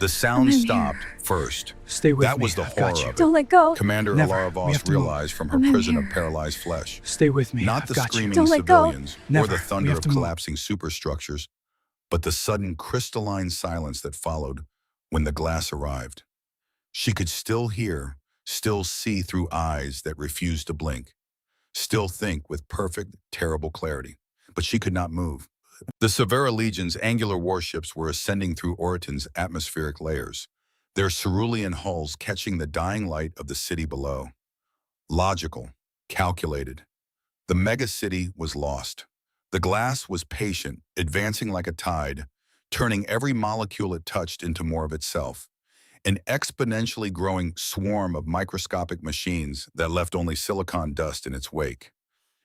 The sound stopped first. Stay with That me. was the I've got horror you. of it. Don't let go. Commander Never. Alara We Voss have to move. realized from her I'm in prison here. of paralyzed flesh. Stay with me. Not I've the got you. screaming Don't let go. civilians or Never. the We thunder have of to move. collapsing superstructures, but the sudden crystalline silence that followed when the glass arrived. She could still hear, still see through eyes that refused to blink, still think with perfect, terrible clarity. But she could not move. The Severa Legion's angular warships were ascending through Oriton's atmospheric layers, their cerulean hulls catching the dying light of the city below. Logical, calculated. The megacity was lost. The glass was patient, advancing like a tide, turning every molecule it touched into more of itself. An exponentially growing swarm of microscopic machines that left only silicon dust in its wake.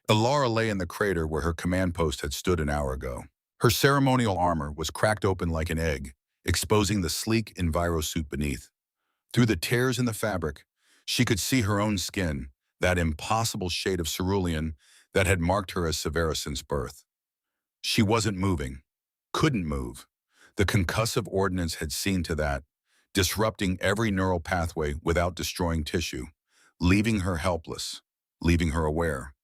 Alara lay in the crater where her command post had stood an hour ago. Her ceremonial armor was cracked open like an egg, exposing the sleek envirosuit beneath. Through the tears in the fabric, she could see her own skin, that impossible shade of cerulean that had marked her as Severa since birth. She wasn't moving, couldn't move. The concussive ordnance had seen to that, disrupting every neural pathway without destroying tissue, leaving her helpless, leaving her aware.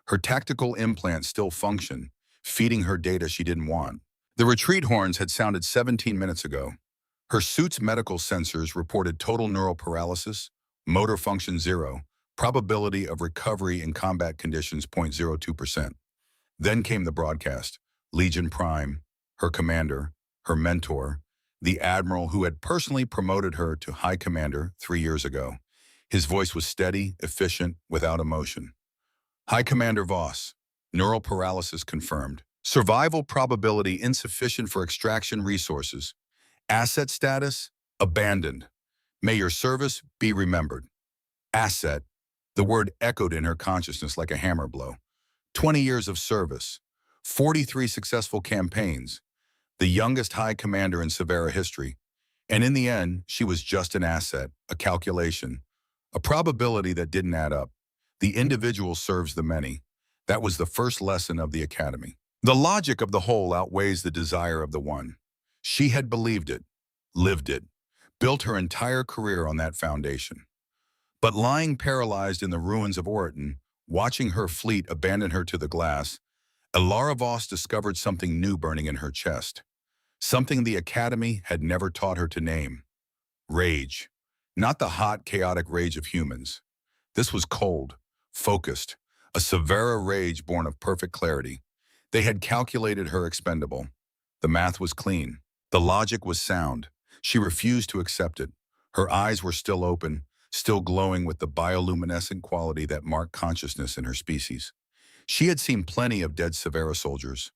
Her tactical implants still functioned, feeding her data she didn't want. The retreat horns had sounded 17 minutes ago. Her suit's medical sensors reported total neural paralysis, motor function 0, probability of recovery in combat conditions 0.02%. Then came the broadcast. Legion Prime, her commander, her mentor, the admiral who had personally promoted her to high commander 3 years ago. His voice was steady, efficient, without emotion. High Commander Voss, neural paralysis confirmed. Survival probability insufficient for extraction resources. Asset status, abandoned. May your service be remembered. Asset, the word echoed in her consciousness like a hammer blow. 20 years of service, 43 successful campaigns, the youngest high commander in Severa history. And in the end, she was just an asset, a calculation, a probability that didn't add up. The individual serves the many. That was the first lesson of the academy. The logic of the whole outweighs the desire of the one. She had believed it, lived it, built her entire career on that foundation. But lying paralyzed in the ruins of Oriton, watching her fleet abandon her to the glass, Alara Voss discovered something new burning in her chest. Something the academy had never taught her to name. Rage. Not the hot, chaotic rage of humans. This was cold, focused, a Severa rage born of perfect clarity. They had calculated her expendable. The math was clean. The logic was sound. She refused to accept it. Her eyes were still open, still glowing with the bioluminescent quality that marked consciousness in her species. She had seen plenty of dead Severa soldiers.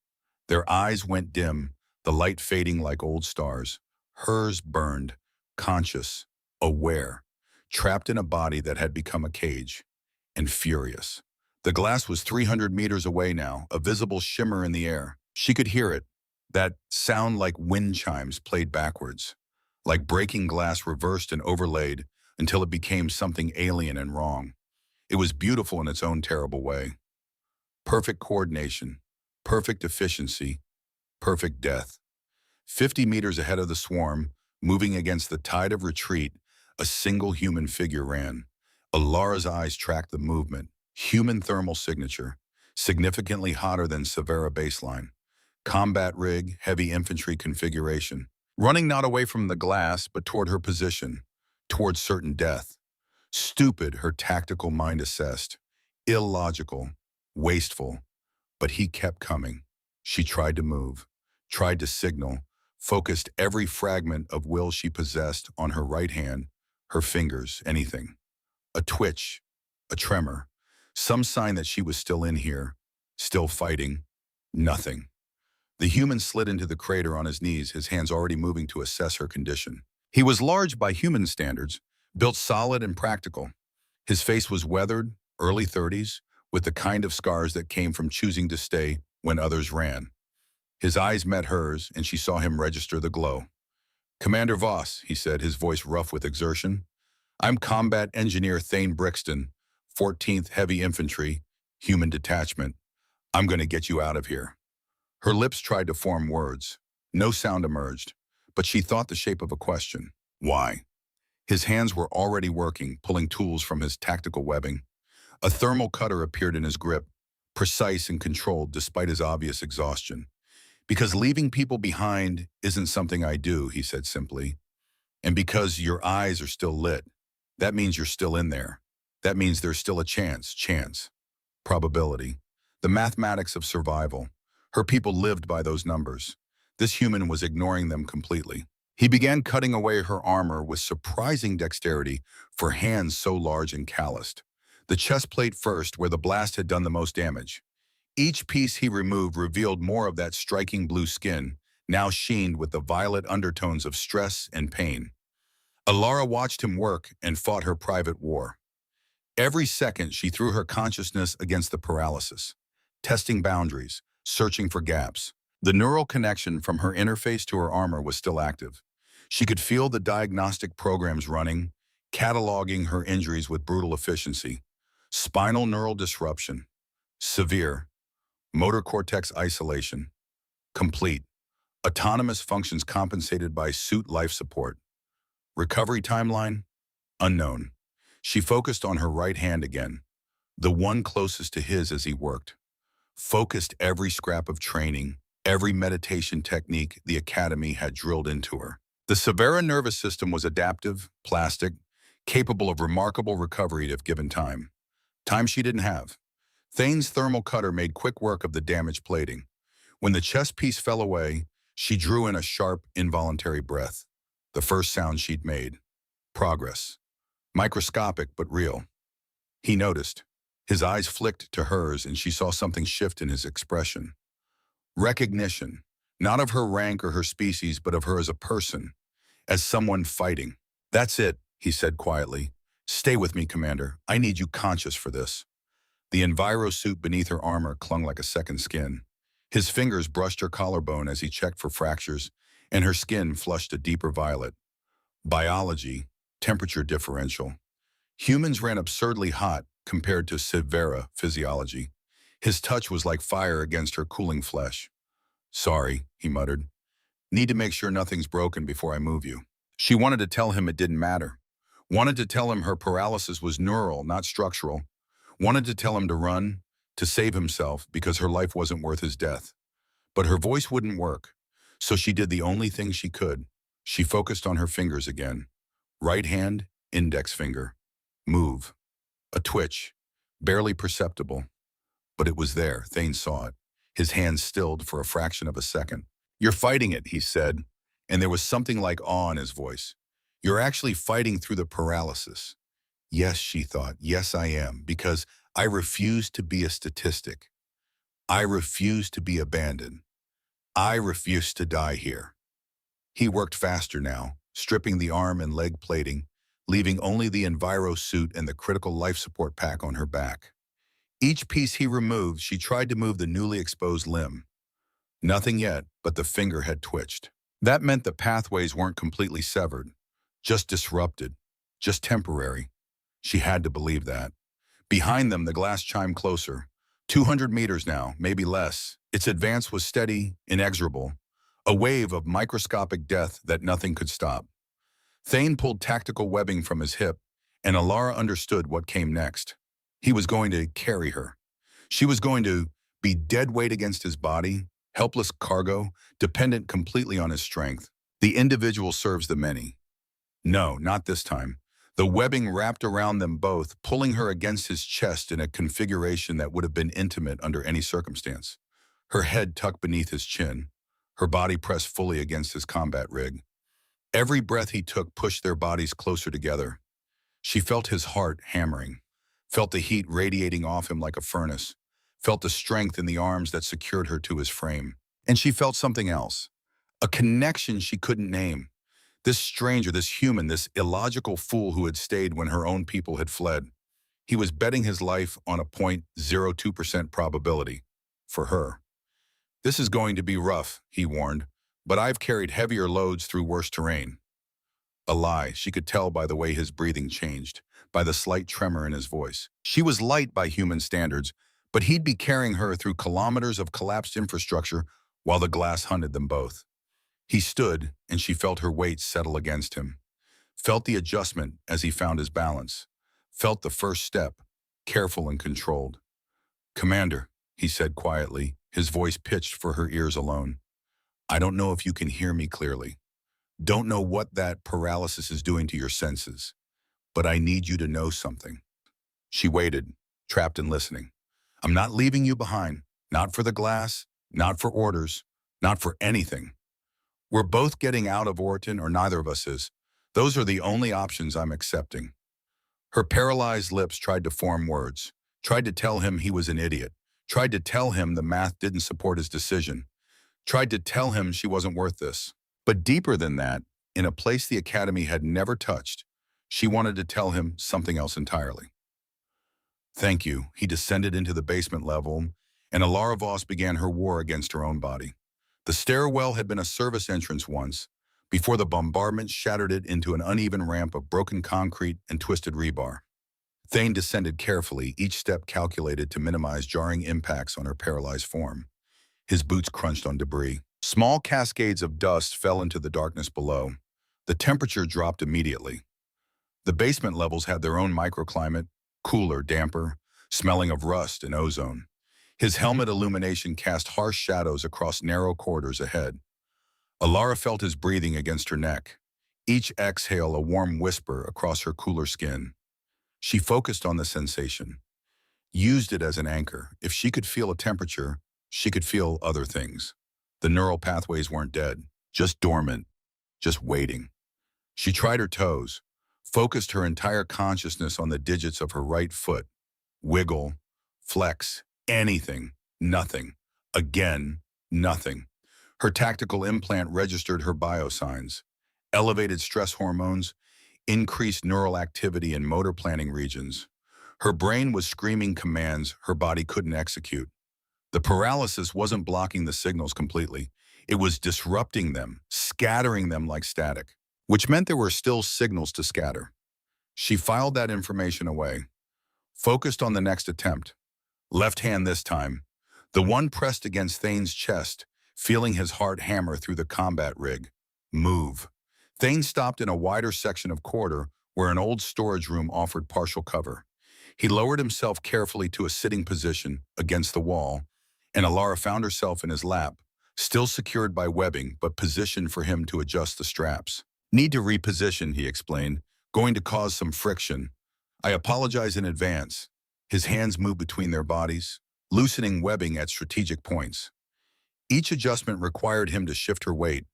Their eyes went dim, the light fading like old stars. Hers burned, conscious, aware, trapped in a body that had become a cage, and furious. The glass was 300 meters away now, a visible shimmer in the air. She could hear it, that sound like wind chimes played backwards, like breaking glass reversed and overlaid until it became something alien and wrong. It was beautiful in its own terrible way. Perfect coordination, perfect efficiency, perfect death. 50 meters ahead of the swarm, moving against the tide of retreat, a single human figure ran. Alara's eyes tracked the movement. Human thermal signature, significantly hotter than Severa baseline. Combat rig, heavy infantry configuration. Running not away from the glass, but toward her position, toward certain death. Stupid, her tactical mind assessed. Illogical, wasteful. But he kept coming. She tried to move, tried to signal, focused every fragment of will she possessed on her right hand, her fingers, anything. A twitch, a tremor. Some sign that she was still in here, still fighting. Nothing. The human slid into the crater on his knees, his hands already moving to assess her condition. He was large by human standards, built solid and practical. His face was weathered, early 30s, with the kind of scars that came from choosing to stay when others ran. His eyes met hers, and she saw him register the glow. "Commander Voss," he said, his voice rough with exertion. "I'm Combat Engineer Thane Brixton, 14th Heavy Infantry, Human Detachment. I'm going to get you out of here." Her lips tried to form words. No sound emerged, but she thought the shape of a question. Why? His hands were already working, pulling tools from his tactical webbing. A thermal cutter appeared in his grip, precise and controlled despite his obvious exhaustion. Because leaving people behind isn't something I do, he said simply. And because your eyes are still lit, that means you're still in there. That means there's still a chance, probability, the mathematics of survival. Her people lived by those numbers. This human was ignoring them completely. He began cutting away her armor with surprising dexterity for hands so large and calloused. The chest plate first, where the blast had done the most damage. Each piece he removed revealed more of that striking blue skin, now sheened with the violet undertones of stress and pain. Alara watched him work and fought her private war. Every second, she threw her consciousness against the paralysis, testing boundaries, searching for gaps. The neural connection from her interface to her armor was still active. She could feel the diagnostic programs running, cataloging her injuries with brutal efficiency. Spinal neural disruption, severe. Motor cortex isolation, complete. Autonomous functions compensated by suit life support. Recovery timeline, unknown. She focused on her right hand again, the one closest to his as he worked. Focused every scrap of training, every meditation technique the academy had drilled into her. The Severa nervous system was adaptive, plastic, capable of remarkable recovery if given time. Time she didn't have. Thane's thermal cutter made quick work of the damaged plating. When the chest piece fell away, she drew in a sharp, involuntary breath. The first sound she'd made. Progress. Microscopic, but real. He noticed. His eyes flicked to hers, and she saw something shift in his expression. Recognition, not of her rank or her species, but of her as a person, as someone fighting. That's it, he said quietly. Stay with me, Commander. I need you conscious for this. The enviro suit beneath her armor clung like a second skin. His fingers brushed her collarbone as he checked for fractures, and her skin flushed a deeper violet. Biology, temperature differential. Humans ran absurdly hot compared to Severa physiology. His touch was like fire against her cooling flesh. Sorry, he muttered. Need to make sure nothing's broken before I move you. She wanted to tell him it didn't matter. Wanted to tell him her paralysis was neural, not structural. Wanted to tell him to run, to save himself, because her life wasn't worth his death. But her voice wouldn't work, so she did the only thing she could. She focused on her fingers again. Right hand, index finger. Move. A twitch, barely perceptible. But it was there. Thane saw it. His hand stilled for a fraction of a second. You're fighting it, he said, and there was something like awe in his voice. You're actually fighting through the paralysis. Yes, she thought, yes, I am, because I refuse to be a statistic. I refuse to be abandoned. I refuse to die here. He worked faster now, stripping the arm and leg plating, leaving only the enviro suit and the critical life support pack on her back. Each piece he removed, she tried to move the newly exposed limb. Nothing yet, but the finger had twitched. That meant the pathways weren't completely severed, just disrupted, just temporary. She had to believe that. Behind them, the glass chimed closer. 200 meters now, maybe less. Its advance was steady, inexorable. A wave of microscopic death that nothing could stop. Thane pulled tactical webbing from his hip, and Alara understood what came next. He was going to carry her. She was going to be dead weight against his body, helpless cargo, dependent completely on his strength. The individual serves the many. No, not this time. The webbing wrapped around them both, pulling her against his chest in a configuration that would have been intimate under any circumstance. Her head tucked beneath his chin, her body pressed fully against his combat rig. Every breath he took pushed their bodies closer together. She felt his heart hammering, felt the heat radiating off him like a furnace, felt the strength in the arms that secured her to his frame. And she felt something else, a connection she couldn't name. This stranger, this human, this illogical fool who had stayed when her own people had fled. He was betting his life on a 0.02% probability. For her. This is going to be rough, he warned, but I've carried heavier loads through worse terrain. A lie, she could tell by the way his breathing changed, by the slight tremor in his voice. She was light by human standards, but he'd be carrying her through kilometers of collapsed infrastructure while the glass hunted them both. He stood, and she felt her weight settle against him, felt the adjustment as he found his balance, felt the first step, careful and controlled. "Commander," he said quietly, his voice pitched for her ears alone. "I don't know if you can hear me clearly. Don't know what that paralysis is doing to your senses, but I need you to know something." She waited, trapped in listening. "I'm not leaving you behind, not for the glass, not for orders, not for anything. We're both getting out of Orton or neither of us is. Those are the only options I'm accepting." Her paralyzed lips tried to form words, tried to tell him he was an idiot, tried to tell him the math didn't support his decision, tried to tell him she wasn't worth this. But deeper than that, in a place the Academy had never touched, she wanted to tell him something else entirely. "Thank you." He descended into the basement level, and Alara Voss began her war against her own body. The stairwell had been a service entrance once, before the bombardment shattered it into an uneven ramp of broken concrete and twisted rebar. Thane descended carefully, each step calculated to minimize jarring impacts on her paralyzed form. His boots crunched on debris. Small cascades of dust fell into the darkness below. The temperature dropped immediately. The basement levels had their own microclimate, cooler, damper, smelling of rust and ozone. His helmet illumination cast harsh shadows across narrow corridors ahead. Alara felt his breathing against her neck, each exhale a warm whisper across her cooler skin. She focused on the sensation, used it as an anchor. If she could feel a temperature, she could feel other things. The neural pathways weren't dead, just dormant, just waiting. She tried her toes, focused her entire consciousness on the digits of her right foot. Wiggle, flex, anything, nothing. Again, nothing. Her tactical implant registered her biosigns, elevated stress hormones, increased neural activity in motor planning regions. Her brain was screaming commands her body couldn't execute. The paralysis wasn't blocking the signals completely. It was disrupting them, scattering them like static, which meant there were still signals to scatter. She filed that information away, focused on the next attempt. Left hand this time, the one pressed against Thane's chest, feeling his heart hammer through the combat rig. Move. Thane stopped in a wider section of corridor where an old storage room offered partial cover. He lowered himself carefully to a sitting position against the wall, and Alara found herself in his lap, still secured by webbing but positioned for him to adjust the straps. "Need to reposition," he explained. "Going to cause some friction. I apologize in advance." His hands moved between their bodies, loosening webbing at strategic points. Each adjustment required him to shift her weight,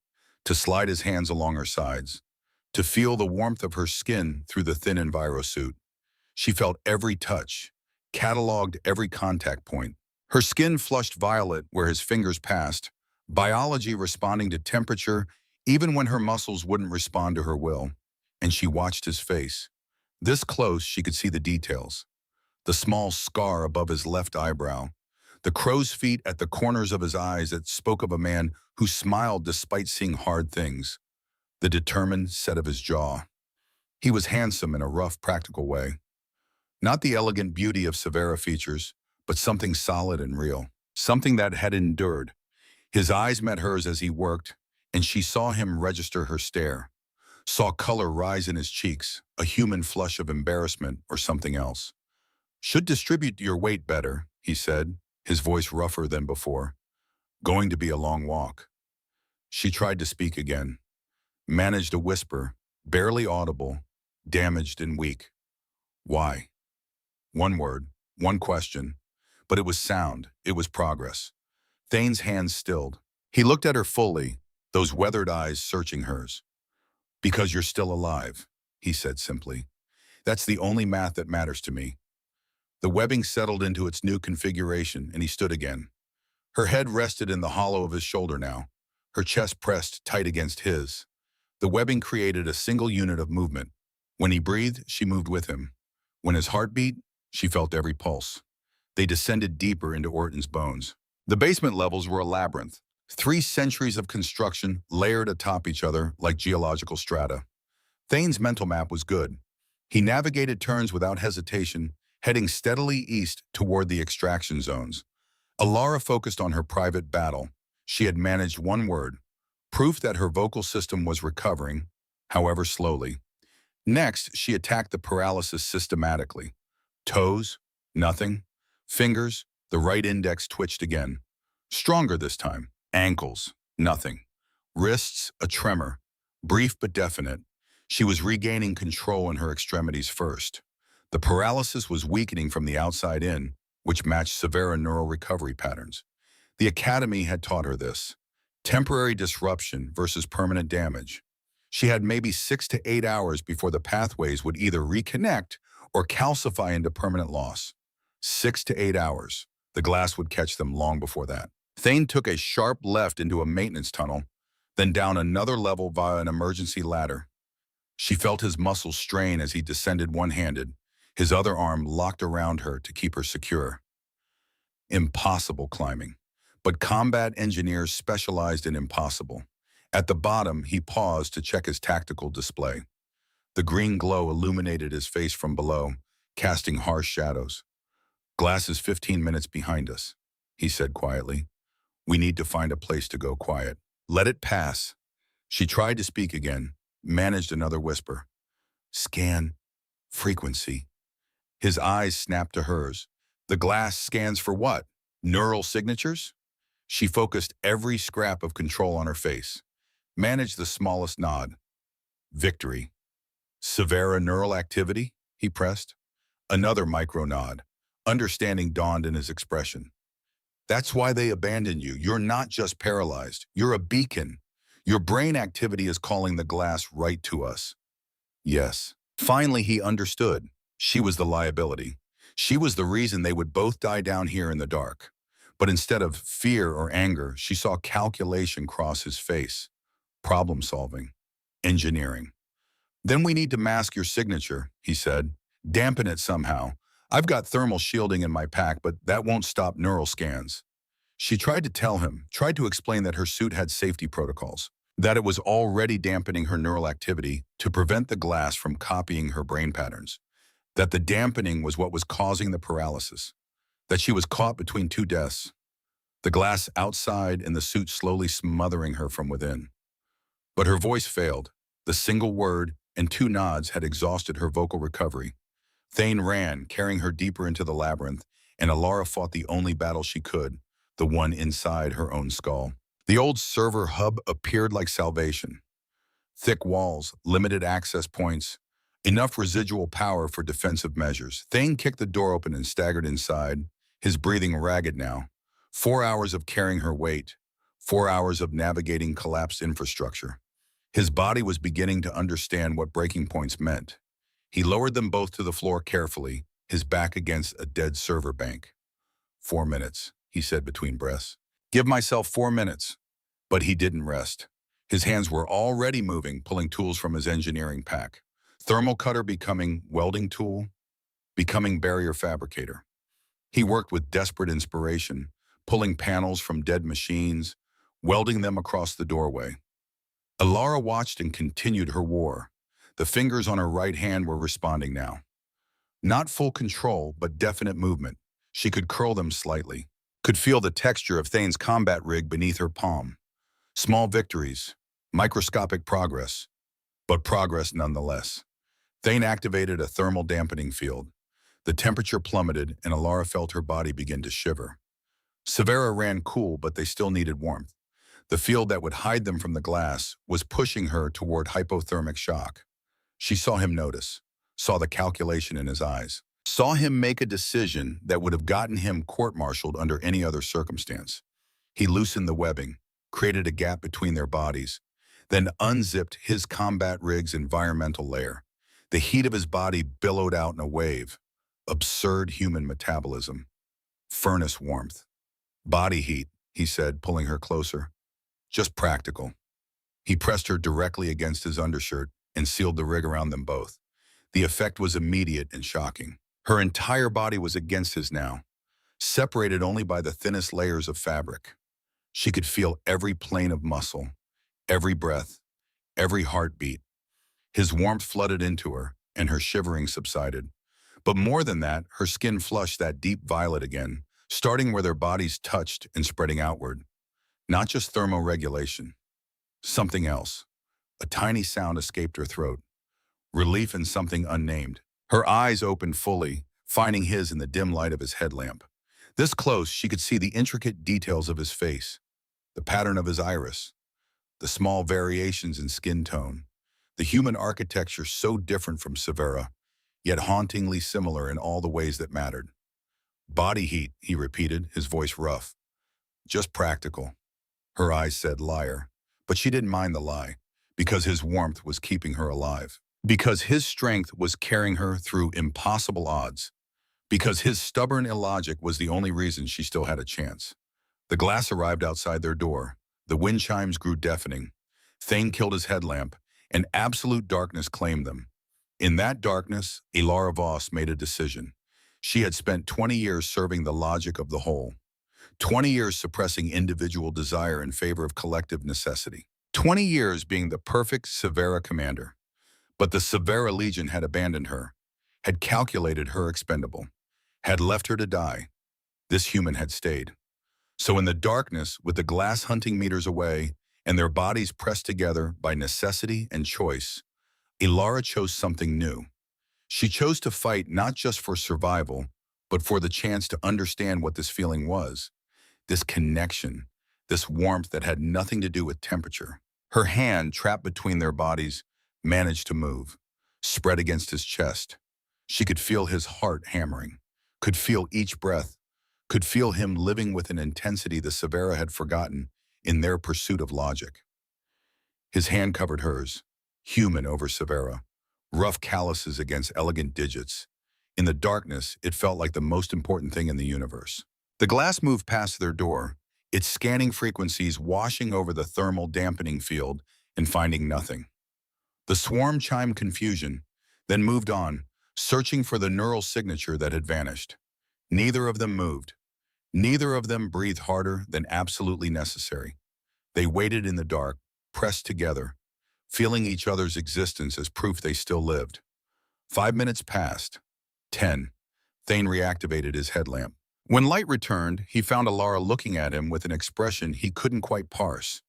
to slide his hands along her sides, to feel the warmth of her skin through the thin envirosuit. She felt every touch, cataloged every contact point. Her skin flushed violet where his fingers passed, biology responding to temperature even when her muscles wouldn't respond to her will. And she watched his face. This close, she could see the details. The small scar above his left eyebrow, the crow's feet at the corners of his eyes that spoke of a man who smiled despite seeing hard things, the determined set of his jaw. He was handsome in a rough, practical way. Not the elegant beauty of Severa features, but something solid and real, something that had endured. His eyes met hers as he worked, and she saw him register her stare, saw color rise in his cheeks, a human flush of embarrassment or something else. "Should distribute your weight better," he said, his voice rougher than before. "Going to be a long walk." She tried to speak again, managed a whisper, barely audible, damaged and weak. "Why?" One word, one question, but it was sound, it was progress. Thane's hands stilled. He looked at her fully, those weathered eyes searching hers. "Because you're still alive," he said simply. "That's the only math that matters to me." The webbing settled into its new configuration, and he stood again. Her head rested in the hollow of his shoulder now, her chest pressed tight against his. The webbing created a single unit of movement. When he breathed, she moved with him. When his heart beat, she felt every pulse. They descended deeper into Orton's bones. The basement levels were a labyrinth, 3 centuries of construction layered atop each other like geological strata. Thane's mental map was good. He navigated turns without hesitation, heading steadily east toward the extraction zones. Alara focused on her private battle. She had managed one word, proof that her vocal system was recovering, however slowly. Next, she attacked the paralysis systematically. Toes, nothing. Fingers, the right index twitched again. Stronger this time. Ankles, nothing. Wrists, a tremor. Brief but definite. She was regaining control in her extremities first. The paralysis was weakening from the outside in, which matched severe neural recovery patterns. The academy had taught her this. Temporary disruption versus permanent damage. She had maybe 6 to 8 hours before the pathways would either reconnect or calcify into permanent loss. 6 to 8 hours. The glass would catch them long before that. Thane took a sharp left into a maintenance tunnel, then down another level via an emergency ladder. She felt his muscles strain as he descended one-handed, his other arm locked around her to keep her secure. Impossible climbing. But combat engineers specialized in impossible. At the bottom, he paused to check his tactical display. The green glow illuminated his face from below, casting harsh shadows. "Glass is 15 minutes behind us," he said quietly. "We need to find a place to go quiet." "Let it pass." She tried to speak again, managed another whisper. "Scan. Frequency." His eyes snapped to hers. "The glass scans for what? Neural signatures?" She focused every scrap of control on her face. Managed the smallest nod. "Victory." "Severe neural activity?" he pressed. Another micro nod. Understanding dawned in his expression. "That's why they abandoned you. You're not just paralyzed. You're a beacon. Your brain activity is calling the glass right to us." Yes. Finally, he understood. She was the liability. She was the reason they would both die down here in the dark. But instead of fear or anger, she saw calculation cross his face. Problem solving. Engineering. "Then we need to mask your signature," he said. "Dampen it somehow. I've got thermal shielding in my pack, but that won't stop neural scans." She tried to tell him, tried to explain that her suit had safety protocols, that it was already dampening her neural activity to prevent the glass from copying her brain patterns, that the dampening was what was causing the paralysis, that she was caught between two deaths, the glass outside and the suit slowly smothering her from within. But her voice failed. The single word and two nods had exhausted her vocal recovery. Thane ran, carrying her deeper into the labyrinth, and Alara fought the only battle she could, the one inside her own skull. The old server hub appeared like salvation. Thick walls, limited access points, enough residual power for defensive measures. Thane kicked the door open and staggered inside, his breathing ragged now. 4 hours of carrying her weight, 4 hours of navigating collapsed infrastructure. His body was beginning to understand what breaking points meant. He lowered them both to the floor carefully, his back against a dead server bank. 4 minutes, he said between breaths. "Give myself 4 minutes." But he didn't rest. His hands were already moving, pulling tools from his engineering pack. Thermal cutter becoming welding tool, becoming barrier fabricator. He worked with desperate inspiration, pulling panels from dead machines, welding them across the doorway. Alara watched and continued her war. The fingers on her right hand were responding now. Not full control, but definite movement. She could curl them slightly, could feel the texture of Thane's combat rig beneath her palm. Small victories, microscopic progress, but progress nonetheless. Thane activated a thermal dampening field. The temperature plummeted, and Alara felt her body begin to shiver. Severa ran cool, but they still needed warmth. The field that would hide them from the glass was pushing her toward hypothermic shock. She saw him notice, saw the calculation in his eyes, saw him make a decision that would have gotten him court-martialed under any other circumstance. He loosened the webbing, created a gap between their bodies, then unzipped his combat rig's environmental layer. The heat of his body billowed out in a wave. Absurd human metabolism. Furnace warmth. "Body heat," he said, pulling her closer. "Just practical." He pressed her directly against his undershirt and sealed the rig around them both. The effect was immediate and shocking. Her entire body was against his now, separated only by the thinnest layers of fabric. She could feel every plane of muscle, every breath, every heartbeat. His warmth flooded into her, and her shivering subsided. But more than that, her skin flushed that deep violet again, starting where their bodies touched and spreading outward. Not just thermoregulation. Something else. A tiny sound escaped her throat. Relief in something unnamed. Her eyes opened fully, finding his in the dim light of his headlamp. This close, she could see the intricate details of his face, the pattern of his iris, the small variations in skin tone, the human architecture so different from Severa, yet hauntingly similar in all the ways that mattered. Body heat, he repeated, his voice rough. Just practical. Her eyes said liar, but she didn't mind the lie, because his warmth was keeping her alive. Because his strength was carrying her through impossible odds. Because his stubborn illogic was the only reason she still had a chance. The glass arrived outside their door. The wind chimes grew deafening. Thane killed his headlamp, and absolute darkness claimed them. In that darkness, Ilara Voss made a decision. She had spent 20 years serving the logic of the whole. 20 years suppressing individual desire in favor of collective necessity. 20 years being the perfect Severa commander. But the Severa Legion had abandoned her, had calculated her expendable, had left her to die. This human had stayed. So in the darkness, with the glass hunting meters away and their bodies pressed together by necessity and choice, Ilara chose something new. She chose to fight not just for survival, but for the chance to understand what this feeling was. This connection, this warmth that had nothing to do with temperature. Her hand, trapped between their bodies, managed to move, spread against his chest. She could feel his heart hammering, could feel each breath, could feel him living with an intensity the Severa had forgotten in their pursuit of logic. His hand covered hers, human over Severa, rough calluses against elegant digits. In the darkness, it felt like the most important thing in the universe. The glass moved past their door, its scanning frequencies washing over the thermal dampening field and finding nothing. The swarm chimed confusion, then moved on, searching for the neural signature that had vanished. Neither of them moved. Neither of them breathed harder than absolutely necessary. They waited in the dark, pressed together, feeling each other's existence as proof they still lived. 5 minutes passed. 10. Thane reactivated his headlamp. When light returned, he found Ilara looking at him with an expression he couldn't quite parse.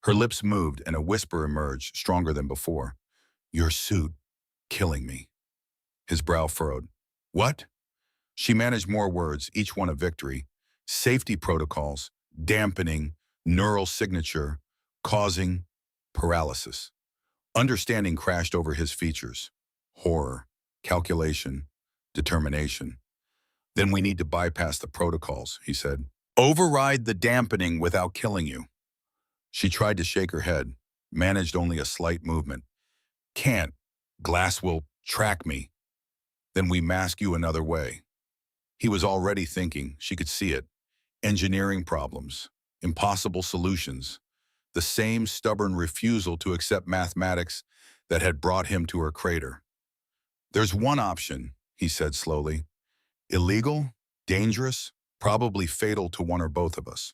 Her lips moved and a whisper emerged, stronger than before. Your suit, killing me. His brow furrowed. What? She managed more words, each one a victory. Safety protocols, dampening, neural signature, causing paralysis. Understanding crashed over his features. Horror, calculation, determination. Then we need to bypass the protocols, he said. Override the dampening without killing you. She tried to shake her head, managed only a slight movement. Can't. Glass will track me. Then we mask you another way. He was already thinking, she could see it. Engineering problems, impossible solutions, the same stubborn refusal to accept mathematics that had brought him to her crater. There's one option, he said slowly. Illegal, dangerous, probably fatal to one or both of us.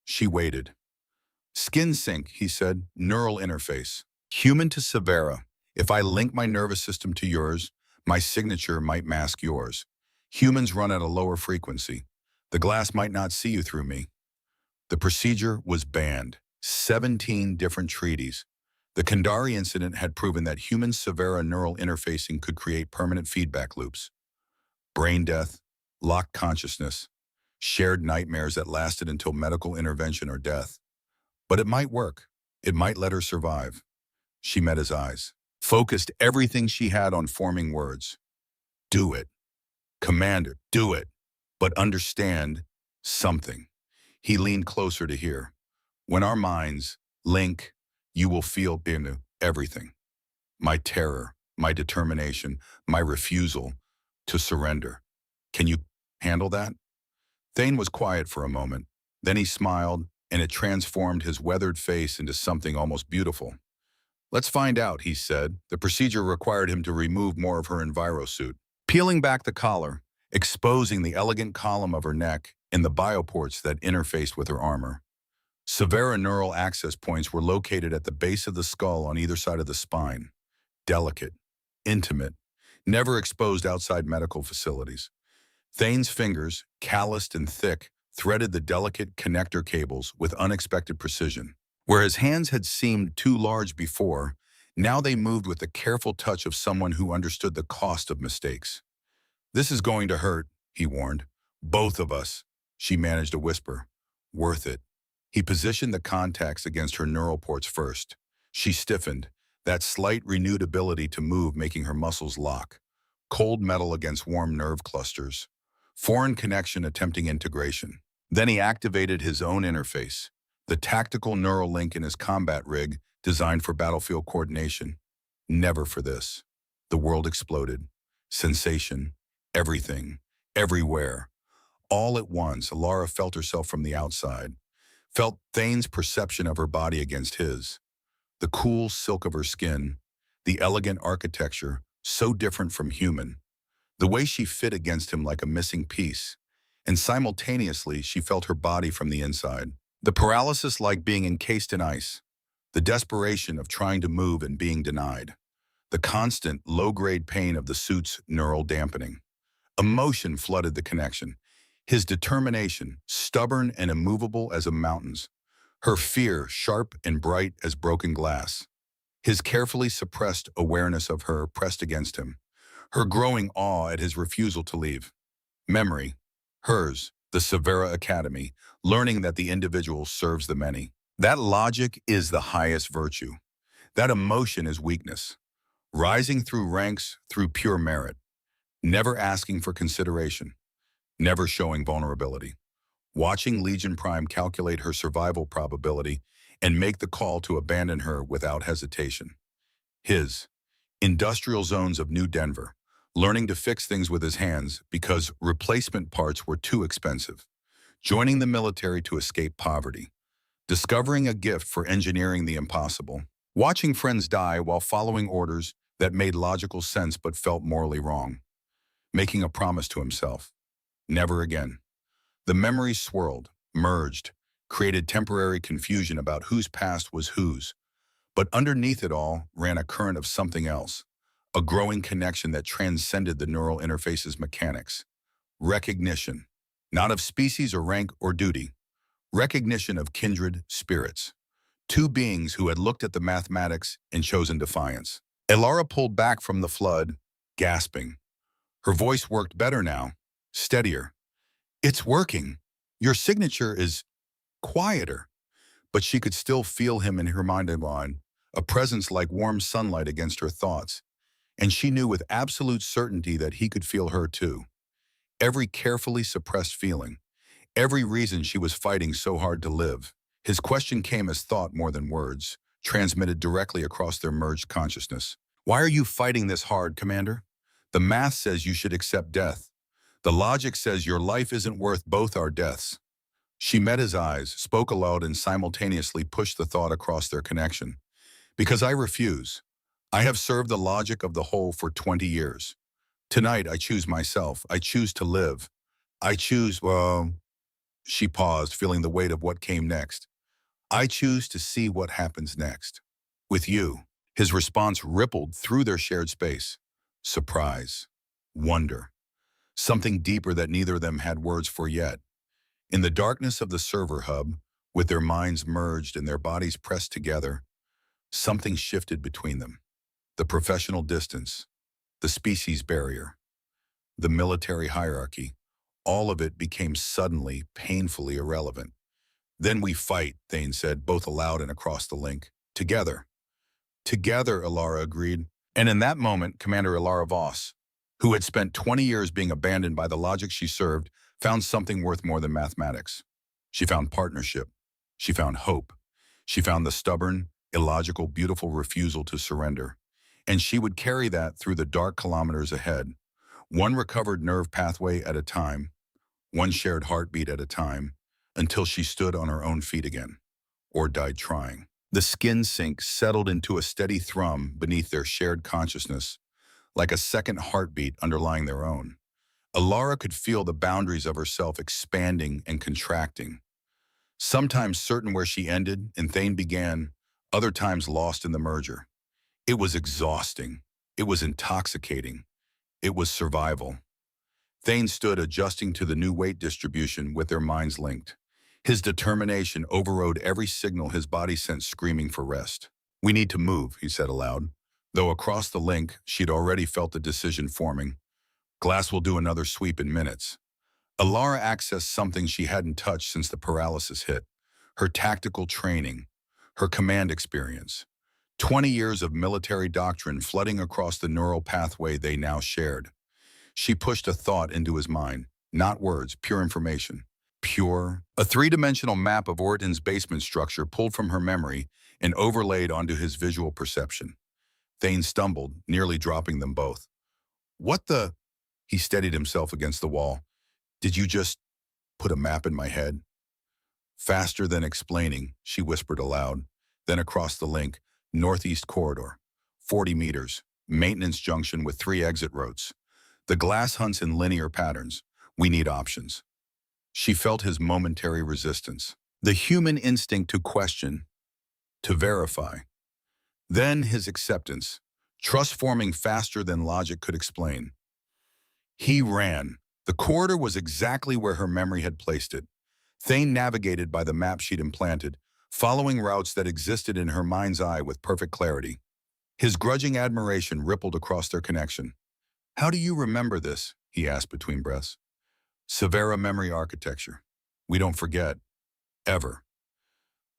She waited. Skin sync, he said, neural interface. Human to Severa. If I link my nervous system to yours, my signature might mask yours. Humans run at a lower frequency. The glass might not see you through me. The procedure was banned. 17 different treaties. The Kandari incident had proven that human-Severa neural interfacing could create permanent feedback loops. Brain death, locked consciousness, shared nightmares that lasted until medical intervention or death. But it might work. It might let her survive. She met his eyes, focused everything she had on forming words. Do it. Commander, do it. But understand something. He leaned closer to hear. When our minds link, you will feel everything. My terror, my determination, my refusal to surrender. Can you handle that? Thane was quiet for a moment. Then he smiled, and it transformed his weathered face into something almost beautiful. Let's find out, he said. The procedure required him to remove more of her envirosuit. Peeling back the collar, exposing the elegant column of her neck and the bioports that interfaced with her armor. Severa neural access points were located at the base of the skull on either side of the spine. Delicate, intimate, never exposed outside medical facilities. Thane's fingers, calloused and thick, threaded the delicate connector cables with unexpected precision. Where his hands had seemed too large before, now they moved with the careful touch of someone who understood the cost of mistakes. "This is going to hurt," he warned. "Both of us," she managed to whisper. "Worth it." He positioned the contacts against her neural ports first. She stiffened, that slight renewed ability to move making her muscles lock. Cold metal against warm nerve clusters. Foreign connection attempting integration. Then he activated his own interface, the tactical neural link in his combat rig designed for battlefield coordination. Never for this. The world exploded. Sensation. Everything. Everywhere. All at once, Alara felt herself from the outside. Felt Thane's perception of her body against his. The cool silk of her skin. The elegant architecture, so different from human. The way she fit against him like a missing piece. And simultaneously, she felt her body from the inside. The paralysis like being encased in ice. The desperation of trying to move and being denied. The constant, low-grade pain of the suit's neural dampening. Emotion flooded the connection. His determination, stubborn and immovable as a mountain's. Her fear, sharp and bright as broken glass. His carefully suppressed awareness of her pressed against him. Her growing awe at his refusal to leave. Memory. Hers, the Severa Academy, learning that the individual serves the many. That logic is the highest virtue. That emotion is weakness. Rising through ranks through pure merit. Never asking for consideration. Never showing vulnerability. Watching Legion Prime calculate her survival probability and make the call to abandon her without hesitation. His industrial zones of New Denver, learning to fix things with his hands because replacement parts were too expensive. Joining the military to escape poverty. Discovering a gift for engineering the impossible. Watching friends die while following orders that made logical sense but felt morally wrong. Making a promise to himself. Never again. The memories swirled, merged, created temporary confusion about whose past was whose. But underneath it all ran a current of something else, a growing connection that transcended the neural interface's mechanics. Recognition, not of species or rank or duty. Recognition of kindred spirits. Two beings who had looked at the mathematics and chosen defiance. Alara pulled back from the flood, gasping. Her voice worked better now, steadier. "It's working. Your signature is quieter." But she could still feel him in her mind and line, a presence like warm sunlight against her thoughts. And she knew with absolute certainty that he could feel her too. Every carefully suppressed feeling, every reason she was fighting so hard to live. His question came as thought more than words, transmitted directly across their merged consciousness. "Why are you fighting this hard, Commander? The math says you should accept death. The logic says your life isn't worth both our deaths." She met his eyes, spoke aloud, and simultaneously pushed the thought across their connection. "Because I refuse. I have served the logic of the whole for 20 years. Tonight I choose myself. I choose to live. I choose, well..." She paused, feeling the weight of what came next. "I choose to see what happens next. With you." His response rippled through their shared space. Surprise. Wonder. Something deeper that neither of them had words for yet. In the darkness of the server hub, with their minds merged and their bodies pressed together, something shifted between them. The professional distance, the species barrier, the military hierarchy, all of it became suddenly, painfully irrelevant. "Then we fight," Thane said, both aloud and across the link. "Together." "Together," Alara agreed. And in that moment, Commander Alara Voss, who had spent 20 years being abandoned by the logic she served, found something worth more than mathematics. She found partnership. She found hope. She found the stubborn, illogical, beautiful refusal to surrender. And she would carry that through the dark kilometers ahead, one recovered nerve pathway at a time, one shared heartbeat at a time, until she stood on her own feet again, or died trying. The skin sync settled into a steady thrum beneath their shared consciousness, like a second heartbeat underlying their own. Alara could feel the boundaries of herself expanding and contracting, sometimes certain where she ended and Thane began, other times lost in the merger. It was exhausting. It was intoxicating. It was survival. Thane stood adjusting to the new weight distribution with their minds linked. His determination overrode every signal his body sent screaming for rest. "We need to move," he said aloud. Though across the link, she'd already felt the decision forming. Glass will do another sweep in minutes. Alara accessed something she hadn't touched since the paralysis hit. Her tactical training, her command experience. 20 years of military doctrine flooding across the neural pathway they now shared. She pushed a thought into his mind. Not words, pure information. Pure. A three-dimensional map of Orton's basement structure pulled from her memory and overlaid onto his visual perception. Thane stumbled, nearly dropping them both. "What the?" He steadied himself against the wall. "Did you just put a map in my head?" Faster than explaining, she whispered aloud. Then across the link, northeast corridor. 40 meters. Maintenance junction with 3 exit routes. The glass hunts in linear patterns. We need options. She felt his momentary resistance. The human instinct to question, to verify. Then his acceptance, trust forming faster than logic could explain. He ran. The corridor was exactly where her memory had placed it. Thane navigated by the map she'd implanted, following routes that existed in her mind's eye with perfect clarity. His grudging admiration rippled across their connection. "How do you remember this?" he asked between breaths. "Severa memory architecture. We don't forget. Ever."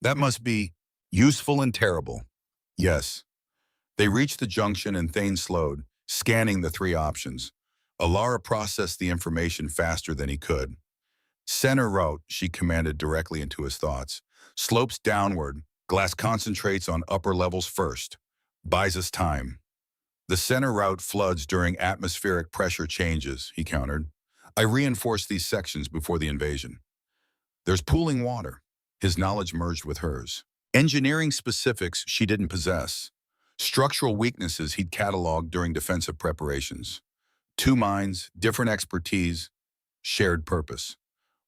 "That must be useful and terrible." "Yes." They reached the junction and Thane slowed, scanning the 3 options. Alara processed the information faster than he could. "Center route," she commanded directly into his thoughts. "Slopes downward. Glass concentrates on upper levels first. Buys us time." "The center route floods during atmospheric pressure changes," he countered. "I reinforced these sections before the invasion." "There's pooling water." His knowledge merged with hers. Engineering specifics she didn't possess. Structural weaknesses he'd cataloged during defensive preparations. 2 minds, different expertise, shared purpose.